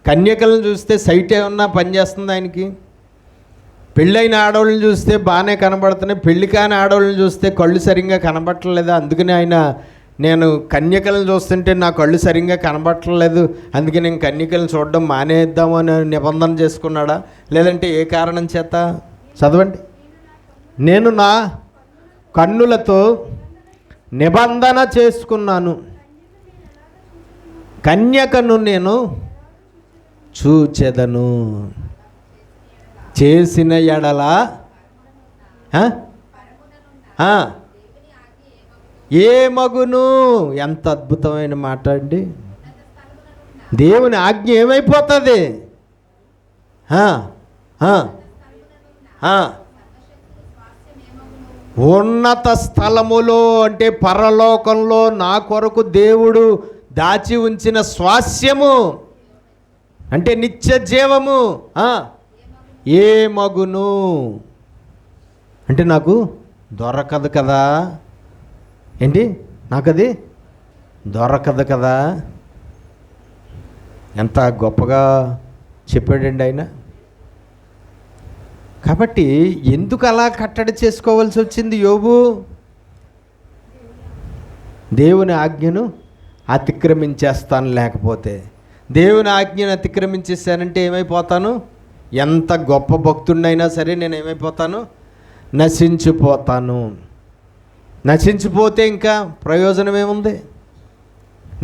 కన్యకలను చూస్తే సైట్ ఏమన్నా పనిచేస్తుంది ఆయనకి? పెళ్ళైన ఆడవాళ్ళని చూస్తే బాగానే కనబడుతున్నాయి, పెళ్ళి కాని ఆడవాళ్ళని చూస్తే కళ్ళు సరిగ్గా కనబడట్లేదా? అందుకని ఆయన, నేను కన్యకలను చూస్తుంటే నా కళ్ళు సరిగ్గా కనబడట్లేదు, అందుకే నేను కన్యకలను చూడడం మానేద్దాము అని నిబంధన చేసుకున్నాడా? లేదంటే ఏ కారణం చేత? చదవండి. నేను నా కన్నులతో నిబంధన చేసుకున్నాను, కన్యకను నేను చూచెదను, చేసిన ఎడల ఏ మగును. ఎంత అద్భుతమైన మాట అండి! దేవుని ఆజ్ఞ ఏమైపోతుంది? ఉన్నత స్థలములో, అంటే పరలోకంలో నా కొరకు దేవుడు దాచి ఉంచిన స్వాస్యము, అంటే నిత్య జీవము ఏ మగును. అంటే నాకు దొరకదు కదా. ఏంటి? నాకు అది దొరకదు కదా. ఎంత గొప్పగా చెప్పాడండి ఆయన. కాబట్టి ఎందుకు అలా కట్టడి చేసుకోవాల్సి వచ్చింది యోబు? దేవుని ఆజ్ఞను అతిక్రమించేస్తాను. లేకపోతే దేవుని ఆజ్ఞను అతిక్రమించేస్తానంటే ఏమైపోతాను? ఎంత గొప్ప భక్తుడినైనా సరే నేను ఏమైపోతాను? నశించిపోతాను. నశించిపోతే ఇంకా ప్రయోజనం ఏముంది?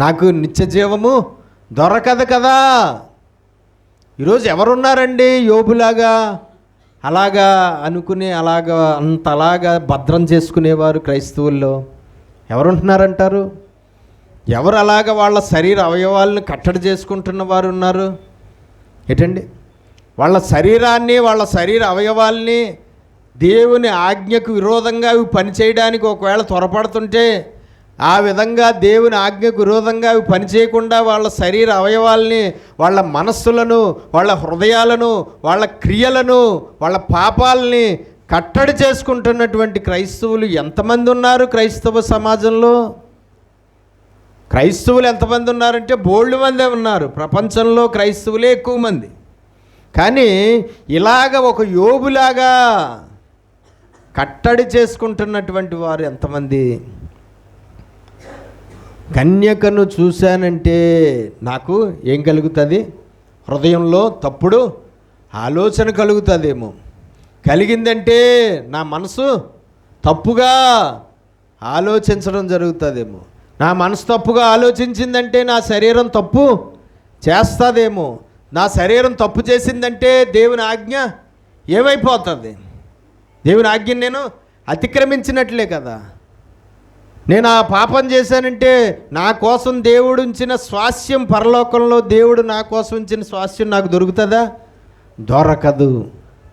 నాకు నిత్య జీవము దొరకదు కదా. ఈరోజు ఎవరున్నారండి యోబులాగా అలాగా అనుకునే, అంతలాగా భద్రం చేసుకునేవారు క్రైస్తవుల్లో? ఎవరుంటున్నారంటారు? ఎవరు అలాగ వాళ్ళ శరీర అవయవాలను కట్టడి చేసుకుంటున్న వారు ఉన్నారు? ఏంటండి? వాళ్ళ శరీరాన్ని, వాళ్ళ శరీర అవయవాల్ని దేవుని ఆజ్ఞకు విరోధంగా అవి పనిచేయడానికి ఒకవేళ త్వరపడుతుంటే ఆ విధంగా దేవుని ఆజ్ఞకు విరోధంగా అవి పనిచేయకుండా వాళ్ళ శరీర అవయవాల్ని, వాళ్ళ మనస్సులను, వాళ్ళ హృదయాలను, వాళ్ళ క్రియలను, వాళ్ళ పాపాలని కట్టడి చేసుకుంటున్నటువంటి క్రైస్తవులు ఎంతమంది ఉన్నారు క్రైస్తవ సమాజంలో? క్రైస్తవులు ఎంతమంది ఉన్నారంటే బోల్డ్ మందే ఉన్నారు. ప్రపంచంలో క్రైస్తవులే ఎక్కువ మంది. కానీ ఇలాగ ఒక యోబులాగా కట్టడి చేసుకుంటున్నటువంటి వారు ఎంతమంది? కన్యకను చూశానంటే నాకు ఏం కలుగుతుంది? హృదయంలో తప్పుడు ఆలోచన కలుగుతుందేమో. కలిగిందంటే నా మనసు తప్పుగా ఆలోచించడం జరుగుతుందేమో. నా మనసు తప్పుగా ఆలోచించిందంటే నా శరీరం తప్పు చేస్తుందేమో. నా శరీరం తప్పు చేసిందంటే దేవుని ఆజ్ఞ ఏమైపోతుంది? దేవుని ఆజ్ఞని నేను అతిక్రమించినట్లే కదా. నేను ఆ పాపం చేశానంటే నా కోసం దేవుడు ఉంచిన స్వాస్యం, పరలోకంలో దేవుడు నా కోసం ఉంచిన స్వాస్యం నాకు దొరుకుతుందా? దొరకదు.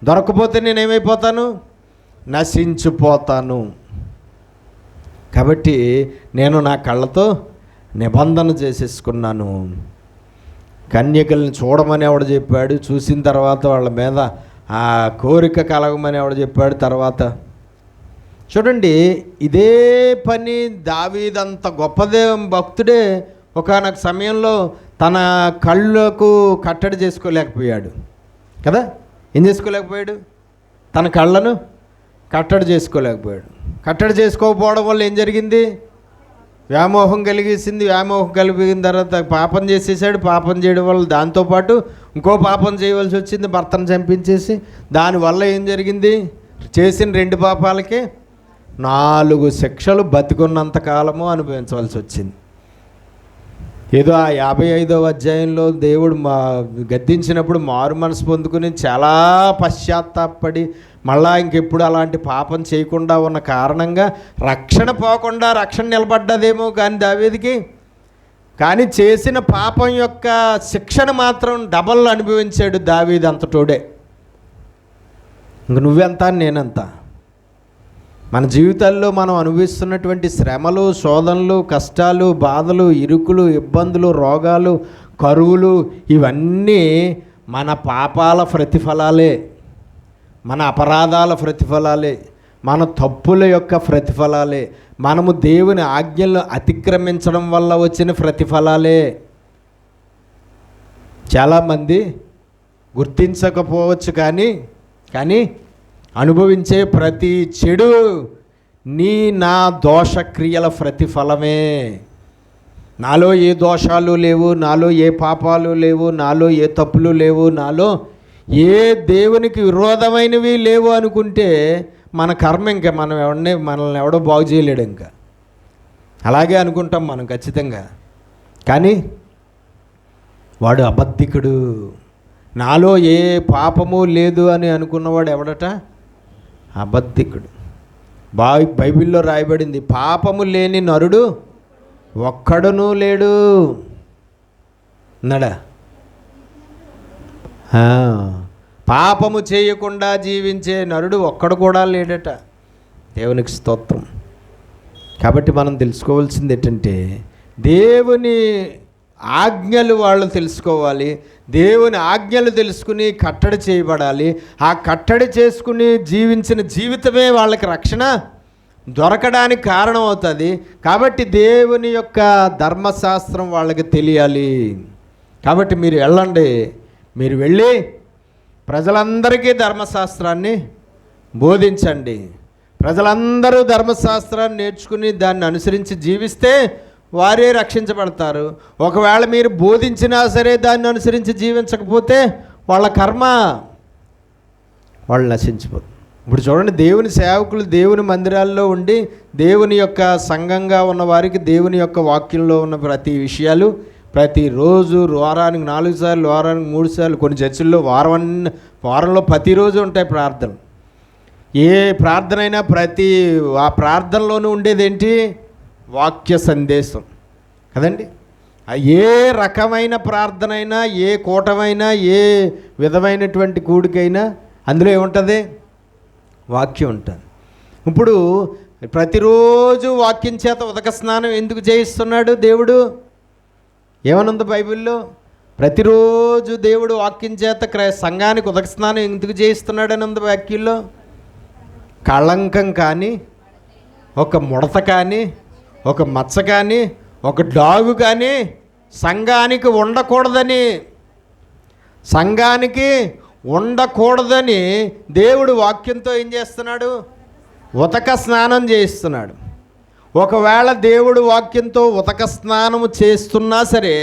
దొరకపోతే నేనేమైపోతాను? నశించిపోతాను. కాబట్టి నేను నా కళ్ళతో నిబంధన చేసేసుకున్నాను. కన్యకల్ని చూడమని ఎవడు చెప్పాడు? చూసిన తర్వాత వాళ్ళ మీద ఆ కోరిక కలగమని ఎవడు చెప్పాడు? తర్వాత చూడండి, ఇదే పని దావీదంత గొప్పదే భక్తుడే ఒకానొక సమయంలో తన కళ్ళకు కట్టడి చేసుకోలేకపోయాడు కదా. ఏం చేసుకోలేకపోయాడు? తన కళ్ళను కట్టడి చేసుకోలేకపోయాడు. కట్టడి చేసుకోకపోవడం వల్ల ఏం జరిగింది? వ్యామోహం కలిగేసింది. వ్యామోహం కలిగిన తర్వాత పాపం చేసేసాడు. పాపం చేయడం వల్ల దాంతోపాటు ఇంకో పాపం చేయవలసి వచ్చింది, భర్తను చంపించేసి. దానివల్ల ఏం జరిగింది? చేసిన 2 పాపాలకే 4 శిక్షలు బతికున్నంత కాలము అనుభవించవలసి వచ్చింది. ఏదో ఆ 55వ అధ్యాయంలో దేవుడు గద్దించినప్పుడు మారు మనసు పొందుకుని చాలా పశ్చాత్తాపడి మళ్ళా ఇంకెప్పుడు అలాంటి పాపం చేయకుండా ఉన్న కారణంగా రక్షణ పోకుండా రక్షణ నిలబడ్డదేమో కానీ దావీదుకి. కానీ చేసిన పాపం యొక్క శిక్షణ మాత్రం డబల్ అనుభవించాడు దావీదు అంతటోడే. ఇంక నువ్వెంత నేనంత. మన జీవితాల్లో మనం అనుభవిస్తున్నటువంటి శ్రమలు, శోధనలు, కష్టాలు, బాధలు, ఇరుకులు, ఇబ్బందులు, రోగాలు, కరువులు ఇవన్నీ మన పాపాల ప్రతిఫలాలే, మన అపరాధాల ప్రతిఫలాలే, మన తప్పుల యొక్క ప్రతిఫలాలే, మనము దేవుని ఆజ్ఞలను అతిక్రమించడం వల్ల వచ్చిన ప్రతిఫలాలే. చాలామంది గుర్తించకపోవచ్చు కానీ అనుభవించే ప్రతి చెడు నా దోషక్రియల ప్రతిఫలమే. నాలో ఏ దోషాలు లేవు, నాలో ఏ పాపాలు లేవు, నాలో ఏ తప్పులు లేవు, నాలో ఏ దేవునికి విరోధమైనవి లేవు అనుకుంటే మన కర్మ ఇంకా మనల్ని ఎవడో బాగు చేయలేడు. ఇంకా అలాగే అనుకుంటాం మనం ఖచ్చితంగా. కానీ వాడు అబద్ధికుడు. నాలో ఏ పాపము లేదు అని అనుకున్నవాడు ఎవడట? అబద్ధికుడు. బైబిల్లో రాయబడింది, పాపము లేని నరుడు ఒక్కడునూ లేడు అన్నాడా? పాపము చేయకుండా జీవించే నరుడు ఒక్కడు కూడా లేడట. దేవునికి స్తోత్రం. కాబట్టి మనం తెలుసుకోవాల్సింది ఏంటంటే దేవుని ఆజ్ఞలు వాళ్ళు తెలుసుకోవాలి. దేవుని ఆజ్ఞలు తెలుసుకుని కట్టడి చేయబడాలి. ఆ కట్టడి చేసుకుని జీవించిన జీవితమే వాళ్ళకి రక్షణ దొరకడానికి కారణం అవుతుంది. కాబట్టి దేవుని యొక్క ధర్మశాస్త్రం వాళ్ళకి తెలియాలి. కాబట్టి మీరు వెళ్ళండి, మీరు వెళ్ళి ప్రజలందరికీ ధర్మశాస్త్రాన్ని బోధించండి. ప్రజలందరూ ధర్మశాస్త్రాన్ని నేర్చుకుని దాన్ని అనుసరించి జీవిస్తే వారే రక్షించబడతారు. ఒకవేళ మీరు బోధించినా సరే దాన్ని అనుసరించి జీవించకపోతే వాళ్ళ కర్మ వాళ్ళు నశించిపోతారు. ఇప్పుడు చూడండి, దేవుని సేవకులు దేవుని మందిరాల్లో ఉండి దేవుని యొక్క సంఘంగా ఉన్న వారికి దేవుని యొక్క వాక్యంలో ఉన్న ప్రతి విషయాలు ప్రతిరోజు వారానికి 4 సార్లు, వారానికి 3 సార్లు, కొన్ని చర్చిల్లో వారంలో ప్రతిరోజు ఉంటాయి ప్రార్థనలు. ఏ ప్రార్థన అయినా ఆ ప్రార్థనలోనూ ఉండేదేంటి? వాక్య సందేశం కదండి. ఏ రకమైన ప్రార్థన అయినా, ఏ కూటమైనా, ఏ విధమైనటువంటి కూడికైనా అందులో ఏముంటుంది? వాక్యం ఉంటుంది. ఇప్పుడు ప్రతిరోజు వాక్యం చేత ఉదక స్నానం ఎందుకు చేయిస్తున్నాడు దేవుడు? ఏమనుంది బైబిల్లో? ప్రతిరోజు దేవుడు వాక్యం చేత సంఘానికి ఉదక స్నానం ఎందుకు చేయిస్తున్నాడని ఉంది వాక్యంలో. కళంకం కానీ, ఒక ముడత కానీ, ఒక మచ్చ కానీ, ఒక డాగు కానీ సంఘానికి ఉండకూడదని, సంఘానికి ఉండకూడదని దేవుడు వాక్యంతో ఏం చేస్తున్నాడు? ఉతక స్నానం చేయిస్తున్నాడు. ఒకవేళ దేవుడు వాక్యంతో ఉతక స్నానము చేస్తున్నా సరే,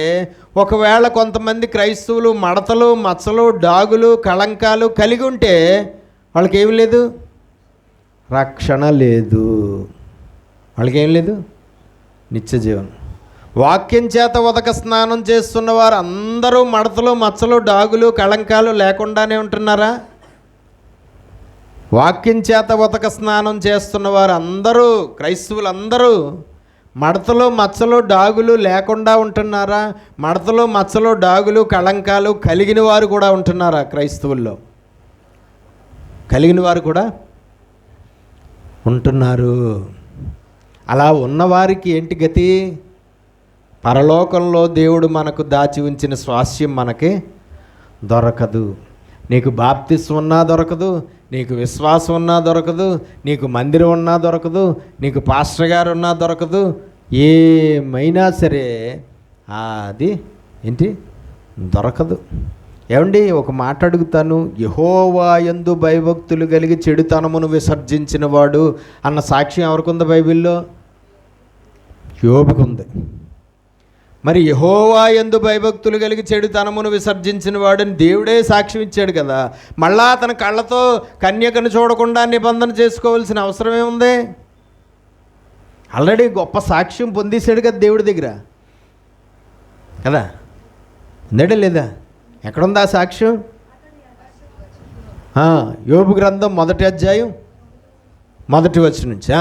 ఒకవేళ కొంతమంది క్రైస్తవులు మడతలు, మచ్చలు, డాగులు, కళంకాలు కలిగి ఉంటే వాళ్ళకి ఏమి లేదు, రక్షణ లేదు. వాళ్ళకి ఏం లేదు, నిత్య జీవనం. వాక్యం చేత ఉదక స్నానం చేస్తున్న వారు అందరూ మడతలు, మచ్చలు, డాగులు, కళంకాలు లేకుండానే ఉంటున్నారా? వాక్యం చేత ఉదక స్నానం చేస్తున్న వారు అందరూ, క్రైస్తవులందరూ మడతలు, మచ్చలు, డాగులు లేకుండా ఉంటున్నారా? మడతలు, మచ్చలు, డాగులు, కళంకాలు కలిగిన వారు కూడా ఉంటున్నారా? క్రైస్తవుల్లో కలిగిన వారు కూడా ఉంటున్నారు. అలా ఉన్నవారికి ఏంటి గతి? పరలోకంలో దేవుడు మనకు దాచి ఉంచిన స్వాస్యం మనకి దొరకదు. నీకు బాప్తిస్మం ఉన్నా దొరకదు, నీకు విశ్వాసం ఉన్నా దొరకదు, నీకు మందిరం ఉన్నా దొరకదు, నీకు పాస్టర్ గారు ఉన్నా దొరకదు. ఏమైనా సరే అది ఏంటి దొరకదు. ఏమండి, ఒక మాట అడుగుతాను. యెహోవా యందు భయభక్తులు కలిగి చెడుతనమును విసర్జించిన వాడు అన్న సాక్ష్యం ఎవరికుంది బైబిల్లో? యోబుకు ఉంది. మరి యెహోవా యందు భయభక్తులు కలిగి చెడుతనమును విసర్జించిన వాడని దేవుడే సాక్ష్యం ఇచ్చాడు కదా. మళ్ళా తన కళ్ళతో కన్యకను చూడకుండా నిబంధన చేసుకోవాల్సిన అవసరం ఏముంది? ఆల్రెడీ గొప్ప సాక్ష్యం పొందేశాడు కదా దేవుడి దగ్గర కదా. ఉందేడే లేదా? ఎక్కడుంది ఆ సాక్ష్యం? యోబు గ్రంథం 1వ అధ్యాయం 1వ వచనం నుంచి.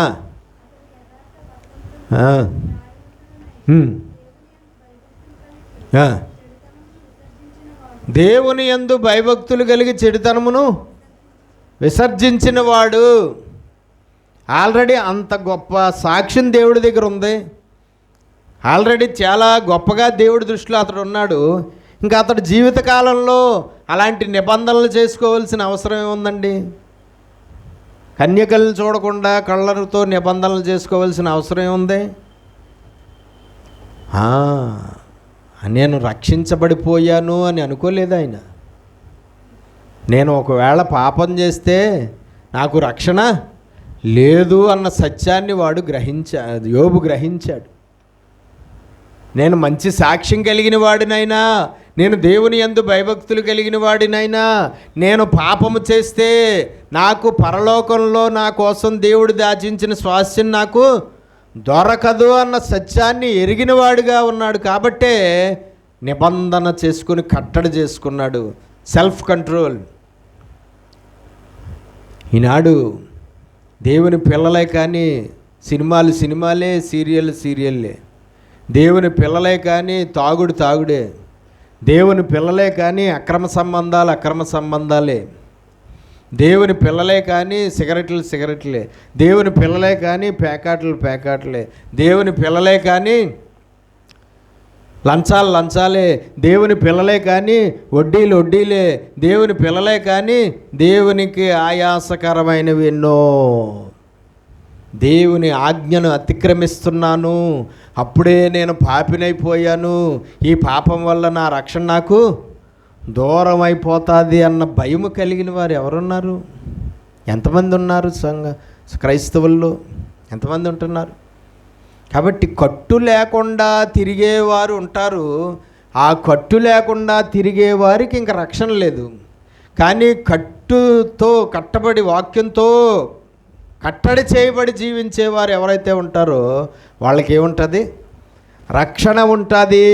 దేవుని యందు భయభక్తులు కలిగి చెడుతనమును విసర్జించిన వాడు. ఆల్రెడీ అంత గొప్ప సాక్ష్యం దేవుడి దగ్గర ఉంది. ఆల్రెడీ చాలా గొప్పగా దేవుడి దృష్టిలో అతడు ఉన్నాడు. ఇంకా అతడు జీవితకాలంలో అలాంటి నిబంధనలు చేసుకోవాల్సిన అవసరం ఏముందండి? కన్యకలను చూడకుండా కళ్ళతో నిబంధనలు చేసుకోవాల్సిన అవసరం ఏముంది? నేను రక్షించబడిపోయాను అని అనుకోలేదు ఆయన. నేను ఒకవేళ పాపం చేస్తే నాకు రక్షణ లేదు అన్న సత్యాన్ని యోబు గ్రహించాడు. నేను మంచి సాక్ష్యం కలిగిన వాడినైనా, నేను దేవుని యందు భయభక్తులు కలిగిన వాడినైనా, నేను పాపము చేస్తే నాకు పరలోకంలో నా కోసం దేవుడు దాచించిన స్వాస్యం నాకు దొరకదు అన్న సత్యాన్ని ఎరిగినవాడుగా ఉన్నాడు. కాబట్టే నిబంధన చేసుకుని కట్టడి చేసుకున్నాడు. Self control. ఈనాడు దేవుని పిల్లలే కానీ సినిమాలే, సీరియల్లే. దేవుని పిల్లలే కానీ తాగుడే. దేవుని పిల్లలే కానీ అక్రమ సంబంధాలే. దేవుని పిల్లలే కానీ సిగరెట్లే. దేవుని పిల్లలే కానీ పేకాట్లే. దేవుని పిల్లలే కానీ లంచాలే. దేవుని పిల్లలే కానీ వడ్డీలే. దేవుని పిల్లలే కానీ దేవునికి ఆయాసకరమైనవి ఎన్నో. దేవుని ఆజ్ఞను అతిక్రమిస్తున్నాను, అప్పుడే నేను పాపినైపోయాను, ఈ పాపం వల్ల నా రక్షణ నాకు దూరం అయిపోతుంది అన్న భయము కలిగిన వారు ఎవరున్నారు? ఎంతమంది ఉన్నారు? క్రైస్తవుల్లో ఎంతమంది ఉంటున్నారు? కాబట్టి కట్టు లేకుండా తిరిగేవారు ఉంటారు. ఆ కట్టు లేకుండా తిరిగేవారికి ఇంక రక్షణ లేదు. కానీ కట్టుతో కట్టబడి వాక్యంతో కట్టడి చేయబడి జీవించేవారు ఎవరైతే ఉంటారో వాళ్ళకి ఏముంటుంది? రక్షణ ఉంటుంది,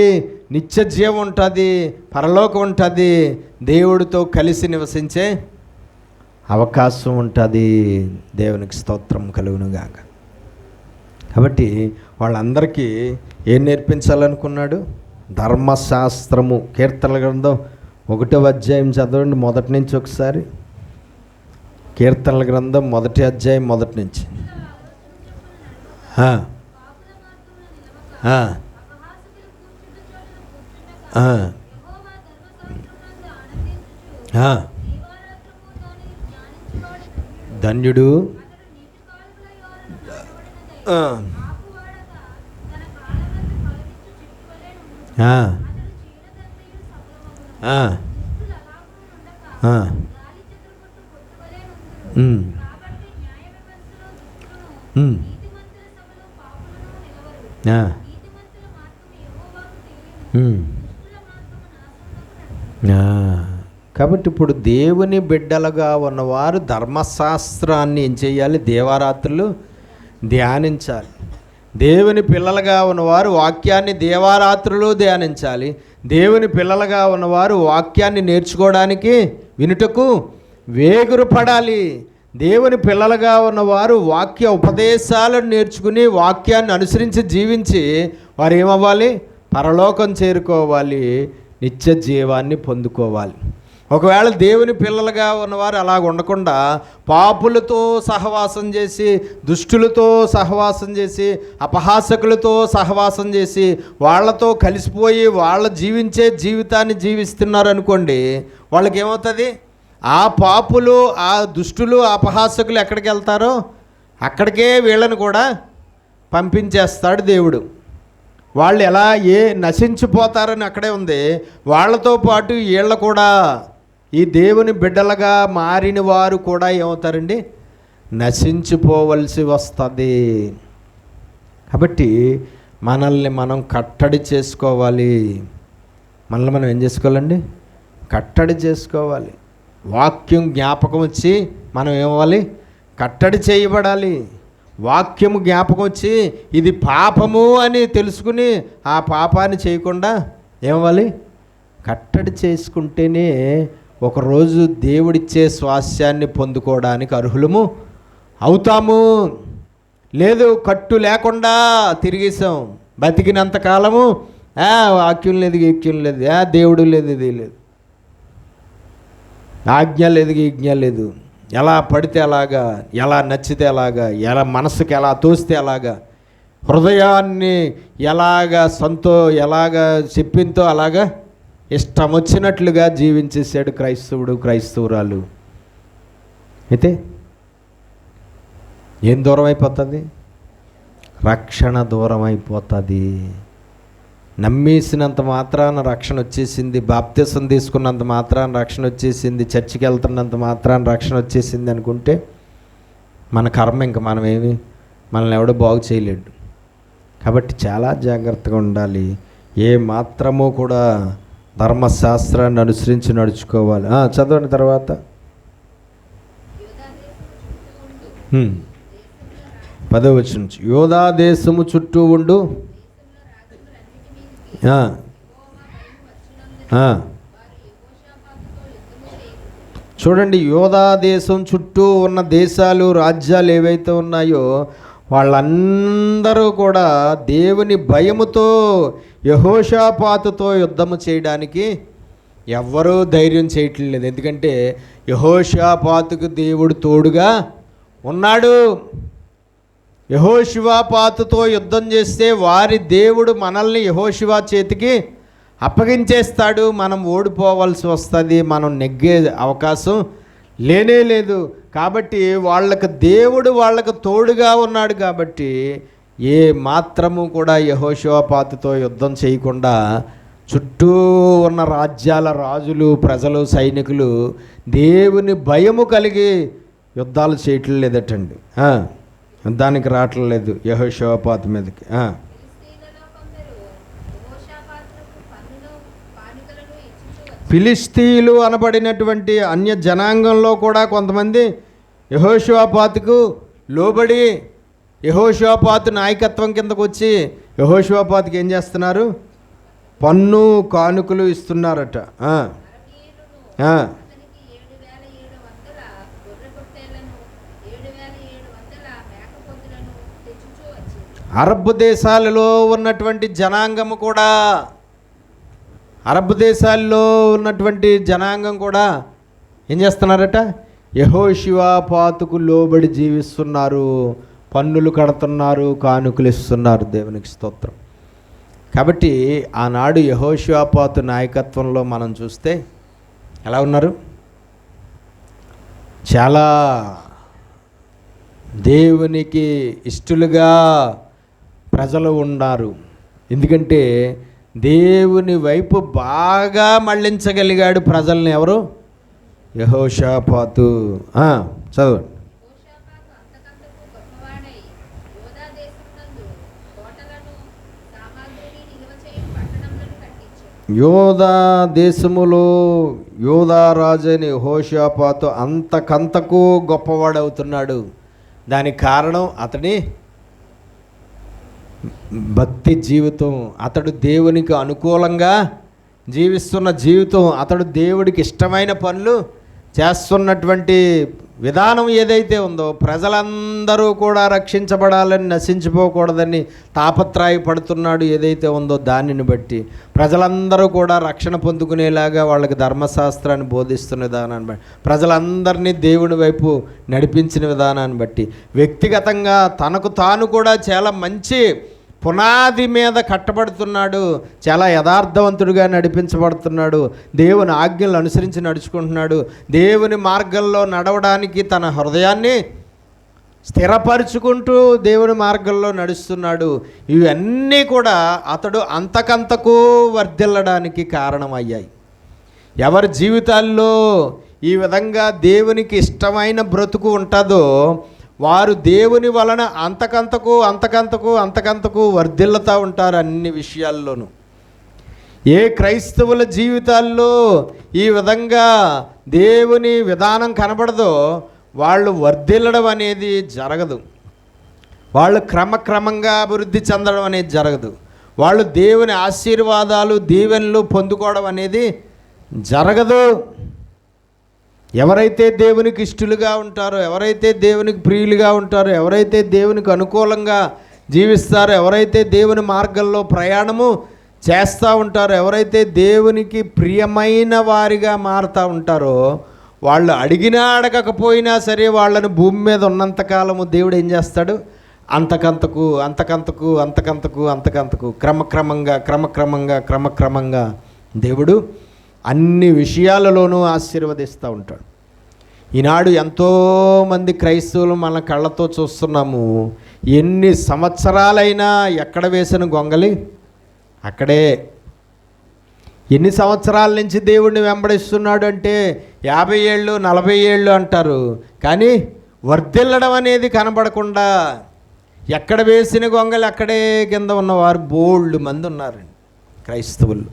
నిత్య జీవం ఉంటుంది, పరలోకం ఉంటుంది, దేవుడితో కలిసి నివసించే అవకాశం ఉంటుంది. దేవునికి స్తోత్రం కలుగునుగాక. కాబట్టి వాళ్ళందరికీ ఏం నేర్పించాలనుకున్నాడు? ధర్మశాస్త్రము. కీర్తనల గ్రంథం 1వ అధ్యాయం చదవండి మొదటి నుంచి ఒకసారి. కీర్తనల గ్రంథం 1వ అధ్యాయం మొదటి నుంచి. ఆ, ఆ, ఆ, ఆ. ధన్యుడు. ఆ, ఆ, ఆ, ఆ. ఉమ్, ఉమ్, ఆ, ఉమ్. ఆ. కాబట్టి ఇప్పుడు దేవుని బిడ్డలుగా ఉన్నవారు ధర్మశాస్త్రాన్ని ఏం చేయాలి? దేవారాత్రులు ధ్యానించాలి. దేవుని పిల్లలుగా ఉన్నవారు వాక్యాన్ని దేవారాత్రులు ధ్యానించాలి. దేవుని పిల్లలుగా ఉన్నవారు వాక్యాన్ని నేర్చుకోవడానికి వినుటకు వేగురు పడాలి. దేవుని పిల్లలుగా ఉన్నవారు వాక్య ఉపదేశాలను నేర్చుకుని వాక్యాన్ని అనుసరించి జీవించి వారు ఏమవ్వాలి? పరలోకం చేరుకోవాలి, నిత్య జీవాన్ని పొందుకోవాలి. ఒకవేళ దేవుని పిల్లలుగా ఉన్నవారు అలాగ ఉండకుండా పాపులతో సహవాసం చేసి, దుష్టులతో సహవాసం చేసి, అపహాసకులతో సహవాసం చేసి వాళ్ళతో కలిసిపోయి వాళ్ళ జీవించే జీవితాన్ని జీవిస్తున్నారు అనుకోండి, వాళ్ళకి ఏమవుతుంది? ఆ పాపులు, ఆ దుష్టులు, అపహాసకులు ఎక్కడికి వెళ్తారో అక్కడికే వీళ్ళని కూడా పంపించేస్తాడు దేవుడు. వాళ్ళు ఎలా నశించిపోతారని అక్కడే ఉంది. వాళ్ళతో పాటు వీళ్ళు కూడా, ఈ దేవుని బిడ్డలుగా మారిన వారు కూడా ఏమవుతారండి? నశించిపోవలసి వస్తుంది. కాబట్టి మనల్ని మనం కట్టడి చేసుకోవాలి. మనల్ని మనం ఏం చేసుకోవాలండి? కట్టడి చేసుకోవాలి. వాక్యం జ్ఞాపకం వచ్చి మనం ఏమవ్వాలి? కట్టడి చేయబడాలి. వాక్యము జ్ఞాపకం వచ్చి ఇది పాపము అని తెలుసుకుని ఆ పాపాన్ని చేయకుండా ఏమవ్వాలి? కట్టడి చేసుకుంటేనే ఒకరోజు దేవుడిచ్చే స్వాస్యాన్ని పొందుకోవడానికి అర్హులము అవుతాము. లేదు, కట్టు లేకుండా తిరిగేసాం, బతికినంత కాలము వాక్యం లేదు, గీక్యం లేదు, దేవుడు లేదు, ఇది లేదు, ఆజ్ఞ లేదు, గీజ్ఞ లేదు, ఎలా పడితే అలాగా, ఎలా నచ్చితే అలాగా, ఎలా మనసుకి ఎలా తోస్తే అలాగా, హృదయాన్ని ఎలాగా ఎలాగా చెప్పింతో అలాగా ఇష్టం వచ్చినట్లుగా జీవించేసాడు క్రైస్తవుడు, క్రైస్తవురాలు. అయితే ఏం దూరం అయిపోతుంది? రక్షణ దూరం అయిపోతుంది. నమ్మేసినంత మాత్రాన రక్షణ వచ్చేసింది, బాప్తిసం తీసుకున్నంత మాత్రాన రక్షణ వచ్చేసింది, చర్చికి వెళ్తున్నంత మాత్రాన రక్షణ వచ్చేసింది అనుకుంటే మన కర్మ ఇంక మనల్ని ఎవడో బాగు చేయలేడు. కాబట్టి చాలా జాగ్రత్తగా ఉండాలి. ఏ మాత్రమూ కూడా ధర్మశాస్త్రాన్ని అనుసరించి నడుచుకోవాలి. చదవండి తర్వాత 10వ వచనం నుంచి. యోధా దేశము చుట్టూ ఉండు. చూడండి, యోధా దేశం చుట్టూ ఉన్న దేశాలు, రాజ్యాలు ఏవైతే ఉన్నాయో వాళ్ళందరూ కూడా దేవుని భయముతో యెహోషాపాతుతో యుద్ధము చేయడానికి ఎవ్వరూ ధైర్యం చేయట్లేదు. ఎందుకంటే యెహోషాపాతుకు దేవుడు తోడుగా ఉన్నాడు. యెహోషువాపాతుతో యుద్ధం చేస్తే వారి దేవుడు మనల్ని యెహోషువ చేతికి అప్పగించేస్తాడు. మనం ఓడిపోవాల్సి వస్తుంది, మనం నెగ్గే అవకాశం లేనే లేదు. కాబట్టి దేవుడు వాళ్ళకు తోడుగా ఉన్నాడు. కాబట్టి ఏ మాత్రము కూడా యెహోషువాపాతుతో యుద్ధం చేయకుండా చుట్టూ ఉన్న రాజ్యాల రాజులు, ప్రజలు, సైనికులు దేవుని భయము కలిగి యుద్ధాలు చేయటం లేదటండి. దానికి రావట్లేదు యెహోషాపాతు మీదకి. ఫిలిస్తీయులు అనబడినటువంటి అన్య జనాంగంలో కూడా కొంతమంది యెహోషాపాతుకు లోబడి యెహోషాపాతు నాయకత్వం కిందకు వచ్చి యెహోషాపాతుకి ఏం చేస్తున్నారు? పన్ను కానుకలు ఇస్తున్నారట. అరబ్ దేశాలలో ఉన్నటువంటి జనాంగం కూడా ఏం చేస్తున్నారట? యెహోషువాపాతుకు లోబడి జీవిస్తున్నారు. పన్నులు కడుతున్నారు, కానుకలు ఇస్తున్నారు. దేవునికి స్తోత్రం. కాబట్టి ఆనాడు యెహోషాపాతు నాయకత్వంలో మనం చూస్తే ఎలా ఉన్నారు? చాలా దేవునికి ఇష్టలుగా ప్రజలు ఉన్నారు. ఎందుకంటే దేవుని వైపు బాగా మళ్ళించగలిగాడు ప్రజల్ని. ఎవరు? యెహోషాపాతు. చదవండి. యోధా దేశములో యోధా రాజైన యెహోషాపాతు అంతకంతకు గొప్పవాడవుతున్నాడు. దానికి కారణం అతని భక్తి జీవితం, అతడు దేవునికి అనుకూలంగా జీవిస్తున్న జీవితం, అతడు దేవుడికి ఇష్టమైన పనులు చేస్తున్నటువంటి విధానం ఏదైతే ఉందో, ప్రజలందరూ కూడా రక్షించబడాలని, నశించిపోకూడదని తాపత్రయపడుతున్నాడు ఏదైతే ఉందో, దానిని బట్టి ప్రజలందరూ కూడా రక్షణ పొందుకునేలాగా వాళ్ళకి ధర్మశాస్త్రాన్ని బోధిస్తున్న విధానాన్ని బట్టి, ప్రజలందరినీ దేవుని వైపు నడిపించిన విధానాన్ని బట్టి, వ్యక్తిగతంగా తనకు తాను కూడా చాలా మంచి పునాది మీద కట్టబడుతున్నాడు. చాలా యథార్థవంతుడిగా నడిపించబడుతున్నాడు. దేవుని ఆజ్ఞలను అనుసరించి నడుచుకుంటున్నాడు. దేవుని మార్గంలో నడవడానికి తన హృదయాన్ని స్థిరపరుచుకుంటూ దేవుని మార్గంలో నడుస్తున్నాడు. ఇవన్నీ కూడా అతడు అంతకంతకు వర్ధిల్లడానికి కారణమయ్యాయి. ఎవరి జీవితాల్లో ఈ విధంగా దేవునికి ఇష్టమైన బ్రతుకు ఉంటుందో వారు దేవుని వలన అంతకంతకు అంతకంతకు అంతకంతకు వర్ధిల్లుతూ ఉంటారు అన్ని విషయాల్లోనూ. ఏ క్రైస్తవుల జీవితాల్లో ఈ విధంగా దేవుని విధానం కనబడదో వాళ్ళు వర్ధిల్లడం అనేది జరగదు. వాళ్ళు క్రమక్రమంగా అభివృద్ధి చెందడం అనేది జరగదు. వాళ్ళు దేవుని ఆశీర్వాదాలు, దీవెనలు పొందుకోవడం అనేది జరగదు. ఎవరైతే దేవునికి ఇష్టలుగా ఉంటారో, ఎవరైతే దేవునికి ప్రియులుగా ఉంటారో, ఎవరైతే దేవునికి అనుకూలంగా జీవిస్తారో, ఎవరైతే దేవుని మార్గంలో ప్రయాణము చేస్తూ ఉంటారో, ఎవరైతే దేవునికి ప్రియమైన వారిగా మారుతూ ఉంటారో, వాళ్ళు అడిగినా అడగకపోయినా సరే వాళ్ళని భూమి మీద ఉన్నంతకాలము దేవుడు ఏం చేస్తాడు? అంతకంతకు అంతకంతకు అంతకంతకు అంతకంతకు క్రమక్రమంగా క్రమక్రమంగా క్రమక్రమంగా దేవుడు అన్ని విషయాలలోనూ ఆశీర్వదిస్తూ ఉంటాడు. ఈనాడు ఎంతోమంది క్రైస్తవులు మన కళ్ళతో చూస్తున్నాము. ఎన్ని సంవత్సరాలైనా ఎక్కడ వేసిన గొంగలి అక్కడే. ఎన్ని సంవత్సరాల నుంచి దేవుడిని వెంబడిస్తున్నాడు అంటే 50 ఏళ్ళు 40 ఏళ్ళు అంటారు, కానీ వర్ధిల్లడం అనేది కనబడకుండా ఎక్కడ వేసిన గొంగలి అక్కడే కింద ఉన్నవారు బోల్డ్ మంది ఉన్నారండి క్రైస్తవులు.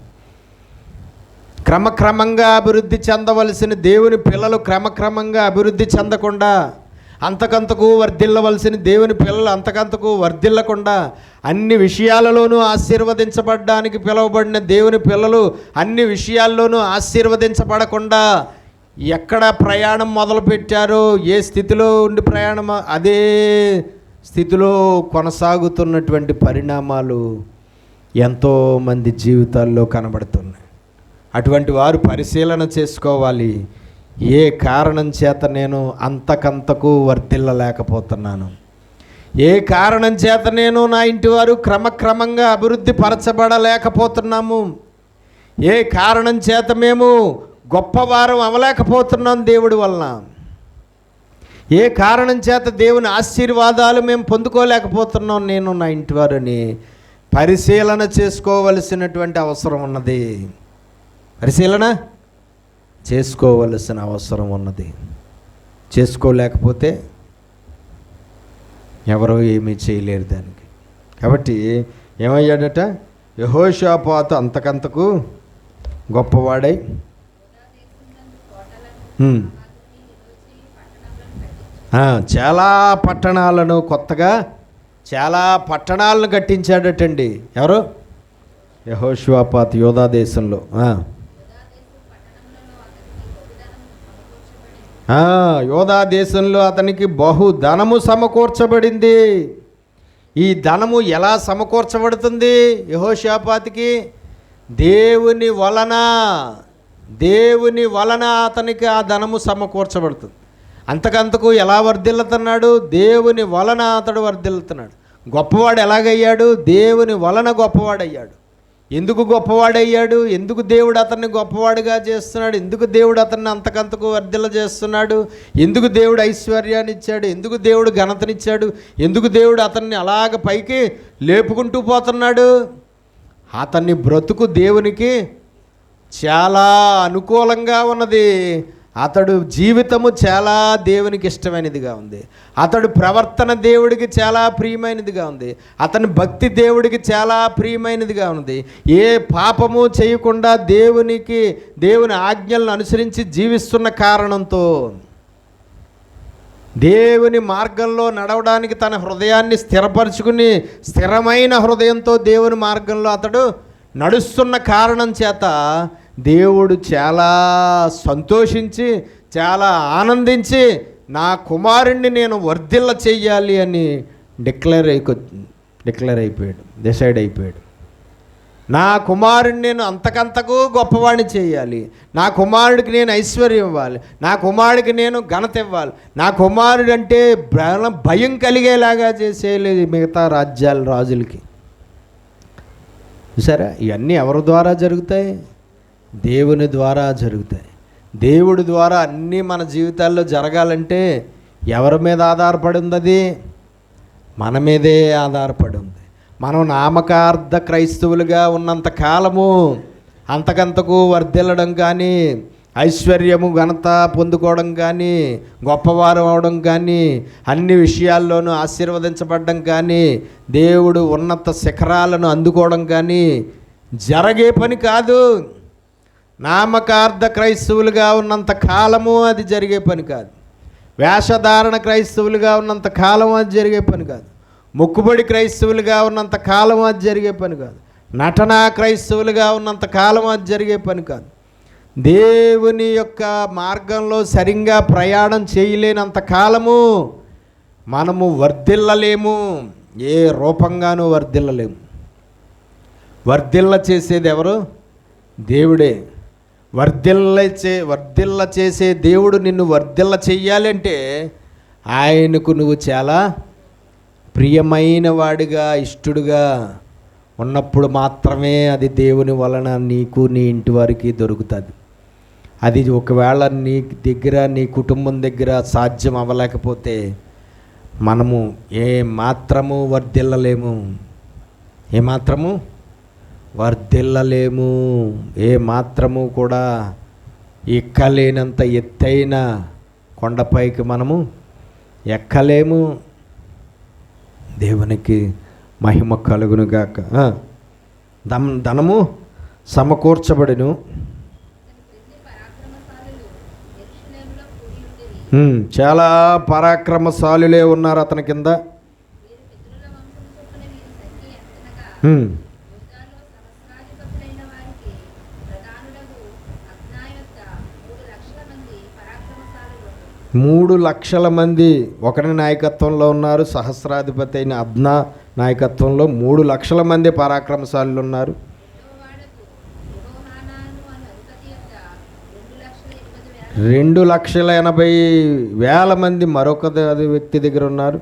క్రమక్రమంగా అభివృద్ధి చెందవలసిన దేవుని పిల్లలు క్రమక్రమంగా అభివృద్ధి చెందకుండా, అంతకంతకు వర్ధిల్లవలసిన దేవుని పిల్లలు అంతకంతకు వర్ధిల్లకుండా, అన్ని విషయాలలోనూ ఆశీర్వదించబడడానికి పిలువబడిన దేవుని పిల్లలు అన్ని విషయాల్లోనూ ఆశీర్వదించబడకుండా ఎక్కడ ప్రయాణం మొదలుపెట్టారో, ఏ స్థితిలో ఉండి ప్రయాణం అదే స్థితిలో కొనసాగుతున్నటువంటి పరిణామాలు ఎంతోమంది జీవితాల్లో కనబడుతున్నాయి. అటువంటి వారు పరిశీలన చేసుకోవాలి. ఏ కారణం చేత నేను అంతకంతకు వర్ధిల్లలేకపోతున్నాను? ఏ కారణం చేత నేను నా ఇంటి వారు క్రమక్రమంగా అభివృద్ధి పరచబడలేకపోతున్నాము? ఏ కారణం చేత మేము గొప్పవారం అవ్వలేకపోతున్నాం దేవుడి వలన? ఏ కారణం చేత దేవుని ఆశీర్వాదాలు మేము పొందుకోలేకపోతున్నాం నేను నా ఇంటి వారిని పరిశీలన చేసుకోవలసినటువంటి అవసరం ఉన్నది. పరిశీలన చేసుకోవలసిన అవసరం ఉన్నది. చేసుకోలేకపోతే ఎవరో ఏమీ చేయలేరు దానికి. కాబట్టి ఏమయ్యాడట? యెహోషాపాతు అంతకంతకు గొప్పవాడై చాలా పట్టణాలను కొత్తగా చాలా పట్టణాలను కట్టించాడటండి. ఎవరు? యెహోషాపాతు యోధా దేశంలో. యోధా దేశంలో అతనికి బహు ధనము సమకూర్చబడింది. ఈ ధనము ఎలా సమకూర్చబడుతుంది యెహోషాపాతుకి? దేవుని వలన అతనికి ఆ ధనము సమకూర్చబడుతుంది. అంతకంతకు ఎలా వర్ధిల్లుతున్నాడు? దేవుని వలన అతడు వర్ధిల్లుతున్నాడు. గొప్పవాడు ఎలాగయ్యాడు? దేవుని వలన గొప్పవాడయ్యాడు. ఎందుకు గొప్పవాడయ్యాడు? ఎందుకు దేవుడు అతన్ని గొప్పవాడిగా చేస్తున్నాడు? ఎందుకు దేవుడు అతన్ని అంతకంతకు వర్ధిల్ల చేస్తున్నాడు? ఎందుకు దేవుడు ఐశ్వర్యాన్ని ఇచ్చాడు? ఎందుకు దేవుడు ఘనతనిచ్చాడు? ఎందుకు దేవుడు అతన్ని అలాగ పైకి లేపుకుంటూ పోతున్నాడు? అతన్ని బ్రతుకు దేవునికి చాలా అనుకూలంగా ఉన్నది. అతడు జీవితము చాలా దేవునికి ఇష్టమైనదిగా ఉంది. అతడు ప్రవర్తన దేవుడికి చాలా ప్రియమైనదిగా ఉంది. అతని భక్తి దేవుడికి చాలా ప్రియమైనదిగా ఉంది. ఏ పాపము చేయకుండా దేవుని ఆజ్ఞలను అనుసరించి జీవిస్తున్న కారణంతో, దేవుని మార్గంలో నడవడానికి తన హృదయాన్ని స్థిరపరచుకుని స్థిరమైన హృదయంతో దేవుని మార్గంలో అతడు నడుస్తున్న కారణం చేత దేవుడు చాలా సంతోషించి, చాలా ఆనందించి, నా కుమారుణ్ణి నేను వర్ధిల్ల చెయ్యాలి అని డిక్లేర్ అయిపోయాడు, డిసైడ్ అయిపోయాడు. నా కుమారుడిని నేను అంతకంతకు గొప్పవాడిని చేయాలి. నా కుమారుడికి నేను ఐశ్వర్యం ఇవ్వాలి. నా కుమారుడికి నేను ఘనత ఇవ్వాలి. నా కుమారుడు అంటే భయం కలిగేలాగా చేసేయాలి మిగతా రాజులకి. చూసారా? ఇవన్నీ ఎవరి ద్వారా జరుగుతాయి? దేవుని ద్వారా జరుగుతాయి. దేవుడి ద్వారా అన్నీ మన జీవితాల్లో జరగాలంటే ఎవరి మీద ఆధారపడి ఉంది? అది మన మీదే ఆధారపడి ఉంది. మనం నామకార్థ క్రైస్తవులుగా ఉన్నంత కాలము అంతకంతకు వర్ధిల్లడం కానీ, ఐశ్వర్యము ఘనత పొందుకోవడం కానీ, గొప్పవారు అవడం కానీ, అన్ని విషయాల్లోనూ ఆశీర్వదించబడడం కానీ, దేవుడు ఉన్నత శిఖరాలను అందుకోవడం కానీ జరిగే పని కాదు. నామకార్థ క్రైస్తవులుగా ఉన్నంత కాలము అది జరిగే పని కాదు. వేషధారణ క్రైస్తవులుగా ఉన్నంత కాలం అది జరిగే పని కాదు. మొక్కుబడి క్రైస్తవులుగా ఉన్నంత కాలం అది జరిగే పని కాదు. నటనా క్రైస్తవులుగా ఉన్నంత కాలం అది జరిగే పని కాదు. దేవుని యొక్క మార్గంలో సరిగ్గా ప్రయాణం చేయలేనంత కాలము మనము వర్ధిల్లలేము. ఏ రూపంగానూ వర్ధిల్లలేము. వర్ధిల్ల చేసేది ఎవరు? దేవుడే. వర్ధిల్ల చేసే దేవుడు నిన్ను వర్ధిల్ల చెయ్యాలంటే ఆయనకు నువ్వు చాలా ప్రియమైన వాడిగా, ఇష్టడుగా ఉన్నప్పుడు మాత్రమే అది దేవుని వలన నీకు, నీ ఇంటి వారికి దొరుకుతుంది. అది ఒకవేళ నీ దగ్గర, నీ కుటుంబం దగ్గర సాధ్యం అవ్వలేకపోతే మనము ఏమాత్రము వర్ధిల్లలేము. ఏమాత్రము వర్ధిల్లలేము. ఏమాత్రము కూడా ఎక్కలేనంత ఎత్తైన కొండపైకి మనము ఎక్కలేము. దేవునికి మహిమ కలుగునుగాక. ధనము సమకూర్చబడును. చాలా పరాక్రమశాలులే ఉన్నారు అతని కింద. మూడు లక్షల మంది ఒకరి నాయకత్వంలో ఉన్నారు. సహస్రాధిపతి అయిన అబ్నా నాయకత్వంలో 3 లక్షల మంది పరాక్రమశాలులు ఉన్నారు. 2,80,000 మంది మరొక వ్యక్తి దగ్గర ఉన్నారు.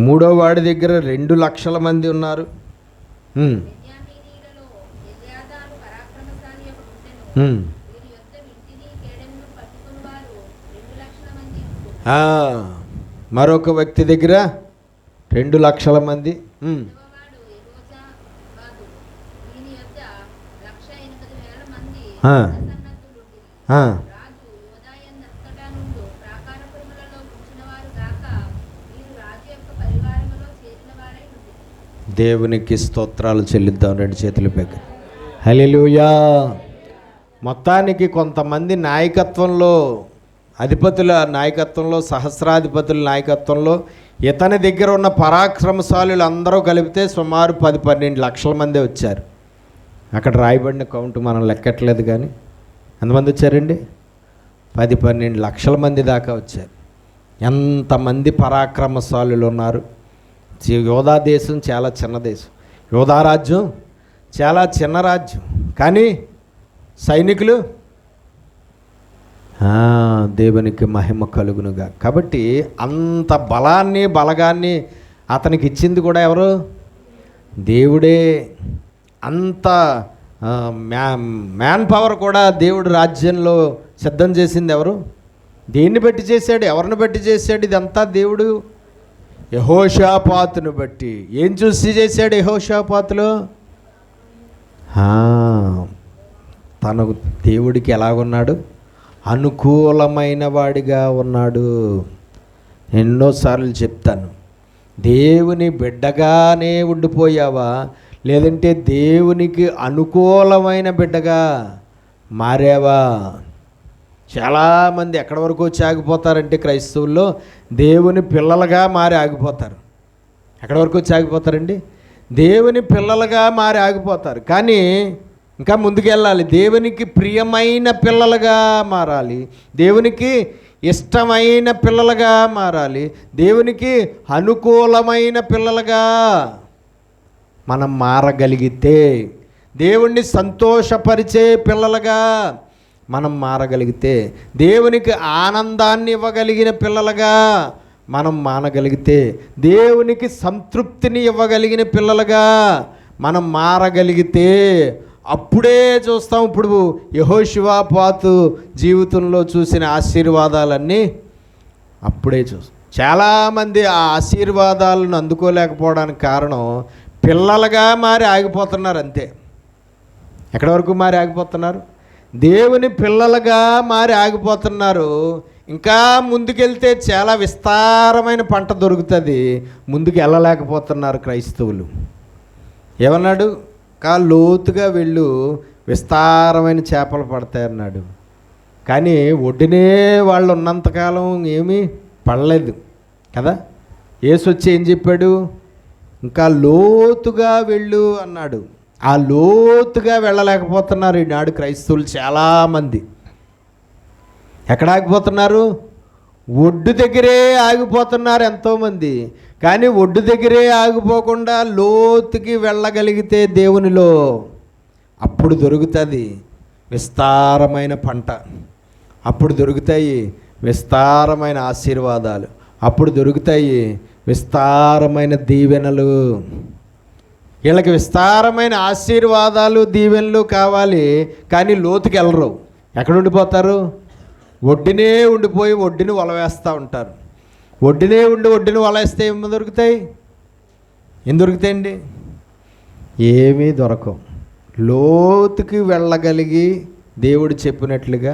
మూడో వాడి దగ్గర 2 లక్షల మంది ఉన్నారు. మరొక వ్యక్తి దగ్గర 2 లక్షల మంది. దేవునికి స్తోత్రాలు చెల్లిద్దాం. 2 చేతులు పెట్టి హల్లెలూయా. మొత్తానికి కొంతమంది నాయకత్వంలో, అధిపతుల నాయకత్వంలో, సహస్రాధిపతుల నాయకత్వంలో ఇతని దగ్గర ఉన్న పరాక్రమశాలులు అందరూ కలిపితే సుమారు 10-12 లక్షల మంది వచ్చారు. అక్కడ రాయబడిన కౌంట్ మనం లెక్కట్లేదు, కానీ ఎంతమంది వచ్చారండి? 10-12 లక్షల మంది దాకా వచ్చారు. ఎంతమంది పరాక్రమశాలులు ఉన్నారు! యోధా దేశం చాలా చిన్న దేశం. యోధా రాజ్యం చాలా చిన్న రాజ్యం, కానీ సైనికులు దేవునికి మహిమ కలుగునుగా. కాబట్టి అంత బలగాన్ని అతనికి ఇచ్చింది కూడా ఎవరు? దేవుడే. అంత మ్యాన్ పవర్ కూడా దేవుడు రాజ్యంలో సిద్ధం చేసింది ఎవరు? దేన్ని బట్టి చేశాడు? ఎవరిని బట్టి చేశాడు? ఇదంతా దేవుడు యెహోషాపాతును బట్టి. ఏం చూసి చేశాడు యెహోషాపాతులో? తనకు దేవుడికి ఎలాగున్నాడు? అనుకూలమైన వాడిగా ఉన్నాడు. ఎన్నోసార్లు చెప్తాను, దేవుని బిడ్డగానే ఉండిపోయావా, లేదంటే దేవునికి అనుకూలమైన బిడ్డగా మారావా? చాలామంది ఎక్కడి వరకు వచ్చి ఆగిపోతారంటే క్రైస్తవుల్లో దేవుని పిల్లలుగా మారి ఆగిపోతారు. ఎక్కడి వరకు వచ్చి ఆగిపోతారండి? దేవుని పిల్లలుగా మారి ఆగిపోతారు. కానీ ఇంకా ముందుకెళ్ళాలి. దేవునికి ప్రియమైన పిల్లలుగా మారాలి, దేవునికి ఇష్టమైన పిల్లలుగా మారాలి, దేవునికి అనుకూలమైన పిల్లలుగా మనం మారగలిగితే, దేవుణ్ణి సంతోషపరిచే పిల్లలుగా మనం మారగలిగితే, దేవునికి ఆనందాన్ని ఇవ్వగలిగిన పిల్లలుగా మనం మారగలిగితే, దేవునికి సంతృప్తిని ఇవ్వగలిగిన పిల్లలుగా మనం మారగలిగితే అప్పుడే చూస్తాం. ఇప్పుడు యెహోషాపాతు జీవితంలో చూసిన ఆశీర్వాదాలన్నీ అప్పుడే చూస్తాం. చాలామంది ఆ ఆశీర్వాదాలను అందుకోలేకపోవడానికి కారణం పిల్లలుగా మారి ఆగిపోతున్నారు అంతే. ఎక్కడి వరకు మారి ఆగిపోతున్నారు? దేవుని పిల్లలుగా మారి ఆగిపోతున్నారు. ఇంకా ముందుకెళ్తే చాలా విస్తారమైన పంట దొరుకుతుంది, ముందుకు వెళ్ళలేకపోతున్నారు క్రైస్తవులు. ఏమన్నాడు? లోతుగా వెళ్ళు, విస్తారమైన చేపలు పడతాయన్నాడు. కానీ ఒడ్డునే వాళ్ళు ఉన్నంతకాలం ఏమీ పడలేదు కదా. యేసు వచ్చి ఏం చెప్పాడు? ఇంకా లోతుగా వెళ్ళు అన్నాడు. ఆ లోతుగా వెళ్ళలేకపోతున్నారు ఈనాడు క్రైస్తవులు చాలామంది. ఎక్కడ ఆగిపోతున్నారు? ఒడ్డు దగ్గరే ఆగిపోతున్నారు ఎంతోమంది. కానీ ఒడ్డు దగ్గరే ఆగిపోకుండా లోతుకి వెళ్ళగలిగితే దేవునిలో అప్పుడు దొరుకుతుంది విస్తారమైన పంట, అప్పుడు దొరుకుతాయి విస్తారమైన ఆశీర్వాదాలు, అప్పుడు దొరుకుతాయి విస్తారమైన దీవెనలు. వీళ్ళకి విస్తారమైన ఆశీర్వాదాలు దీవెనలు కావాలి, కానీ లోతుకి వెళ్ళరు. ఎక్కడ ఉండిపోతారు? ఒడ్డునే ఉండిపోయి ఒడ్డుని వలవేస్తూ ఉంటారు. ఒడ్డునే ఉండి ఒడ్డుని వలేస్తే ఏమి దొరుకుతాయి? ఏం దొరుకుతాయండి? ఏమీ దొరకవు. లోతుకి వెళ్ళగలిగి దేవుడు చెప్పినట్లుగా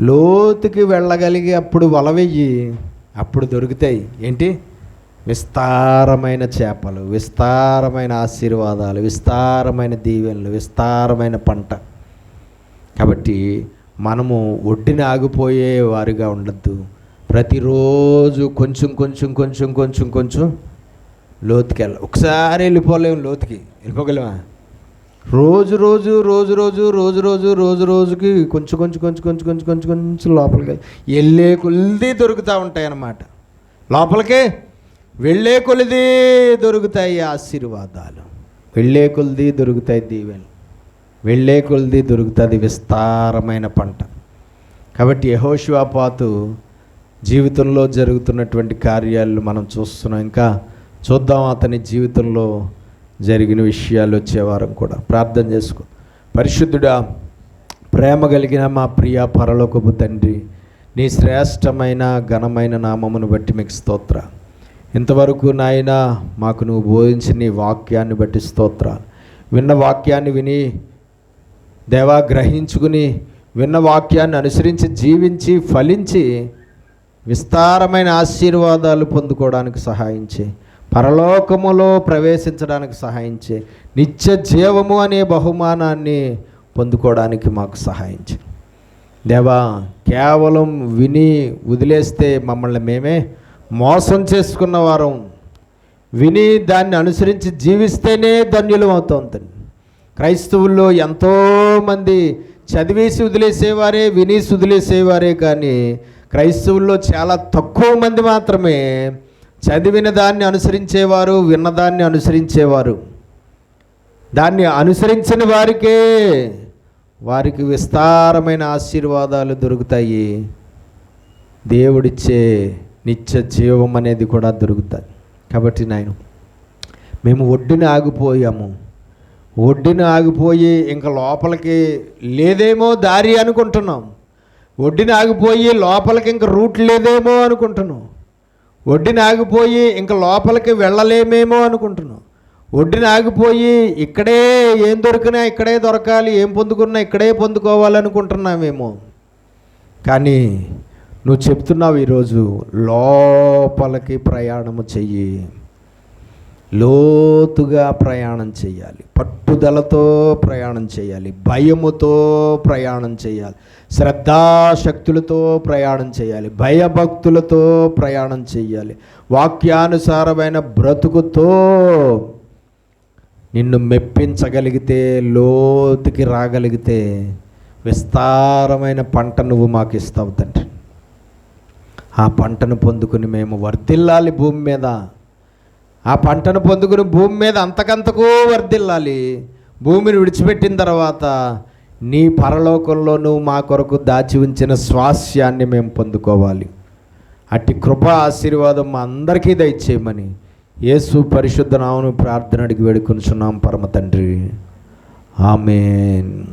లోతుకి వెళ్ళగలిగి అప్పుడు వలవెయ్యి, అప్పుడు దొరుకుతాయి ఏంటి? విస్తారమైన చేపలు, విస్తారమైన ఆశీర్వాదాలు, విస్తారమైన దీవెనలు, విస్తారమైన పంట. కాబట్టి మనము ఒడ్డున ఆగిపోయే వారిగా ఉండద్దు. ప్రతిరోజు కొంచెం కొంచెం కొంచెం కొంచెం కొంచెం లోతుకి వెళ్ళాలి. ఒకసారి వెళ్ళిపోలేము, లోతుకి వెళ్ళిపోగలమా? రోజు రోజు రోజు రోజు రోజు రోజు రోజు రోజుకి కొంచెం కొంచెం కొంచెం కొంచెం కొంచెం కొంచెం కొంచెం లోపలికి వెళ్ళే కొలిది దొరుకుతూ ఉంటాయి అన్నమాట. లోపలికి వెళ్ళే కొలిది దొరుకుతాయి ఆశీర్వాదాలు, వెళ్ళే కొలిది దొరుకుతాయి దీవెనలు, వెళ్ళే కొలిది దొరుకుతుంది విస్తారమైన పంట. కాబట్టి యెహోషాపాతు జీవితంలో జరుగుతున్నటువంటి కార్యాలు మనం చూస్తున్నాం. ఇంకా చూద్దాం అతని జీవితంలో జరిగిన విషయాలు వచ్చే వారం కూడా. ప్రార్థన చేసుకో. పరిశుద్ధుడా, ప్రేమ కలిగిన మా ప్రియ పరలోకపు తండ్రి, నీ శ్రేష్టమైన ఘనమైన నామమును బట్టి మీకు స్తోత్ర. ఇంతవరకు నాయన మాకు నువ్వు బోధించిన నీ వాక్యాన్ని బట్టి స్తోత్ర. విన్న వాక్యాన్ని విని దేవా గ్రహించుకుని, విన్న వాక్యాన్ని అనుసరించి జీవించి ఫలించి విస్తారమైన ఆశీర్వాదాలు పొందుకోవడానికి సహాయించే, పరలోకములో ప్రవేశించడానికి సహాయించే, నిత్య జీవము అనే బహుమానాన్ని పొందుకోవడానికి మాకు సహాయించే దేవా. కేవలం విని వదిలేస్తే మమ్మల్ని మేమే మోసం చేసుకున్న వారం, విని దాన్ని అనుసరించి జీవిస్తేనే ధన్యులం అవుతాం తండ్రి. క్రైస్తవుల్లో ఎంతోమంది చదివేసి వదిలేసేవారే, వినేసి వదిలేసేవారే, కానీ క్రైస్తవుల్లో చాలా తక్కువ మంది మాత్రమే చదివిన దాన్ని అనుసరించేవారు, విన్నదాన్ని అనుసరించేవారు. దాన్ని అనుసరించిన వారికి విస్తారమైన ఆశీర్వాదాలు దొరుకుతాయి. దేవుడిచ్చే నిత్య జీవం అనేది కూడా దొరుకుతుంది. కాబట్టి నాయన, మేము ఒడ్డున ఆగిపోయి ఇంకా లోపలికి లేదేమో దారి అనుకుంటున్నాం. ఒడ్డున ఆగిపోయి లోపలికి ఇంక రూట్ లేదేమో అనుకుంటున్నాం. ఒడ్డున ఆగిపోయి ఇంక లోపలికి వెళ్ళలేమేమో అనుకుంటున్నాం. ఒడ్డున ఆగిపోయి ఇక్కడే ఏం దొరికినా ఇక్కడే దొరకాలి, ఏం పొందుకున్నా ఇక్కడే పొందుకోవాలనుకుంటున్నామేమో. కానీ నువ్వు చెప్తున్నావు ఈరోజు, లోపలికి ప్రయాణము చెయ్యి, లోతుగా ప్రయాణం చేయాలి, పట్టుదలతో ప్రయాణం చేయాలి, భయముతో ప్రయాణం చేయాలి, శ్రద్ధాశక్తులతో ప్రయాణం చేయాలి, భయభక్తులతో ప్రయాణం చేయాలి, వాక్యానుసారమైన బ్రతుకుతో నిన్ను మెప్పించగలిగితే, లోతుకి రాగలిగితే విస్తారమైన పంట నువ్వు మాకు ఇస్తావు తండ్రి. ఆ పంటను పొందుకుని మేము వర్ధిల్లాలి భూమి మీద. ఆ పంటను పొందుకుని భూమి మీద అంతకంతకు వర్ధిల్లాలి. భూమిని విడిచిపెట్టిన తర్వాత నీ పరలోకంలో నువ్వు మా కొరకు దాచి ఉంచిన స్వాస్యాన్ని మేము పొందుకోవాలి. అట్టి కృపా ఆశీర్వాదం మా అందరికీ దయచేయమని యేసు పరిశుద్ధ నామమున ప్రార్థన అడిగి వేడుకొనుచున్నాం పరమ తండ్రి. ఆమేన్.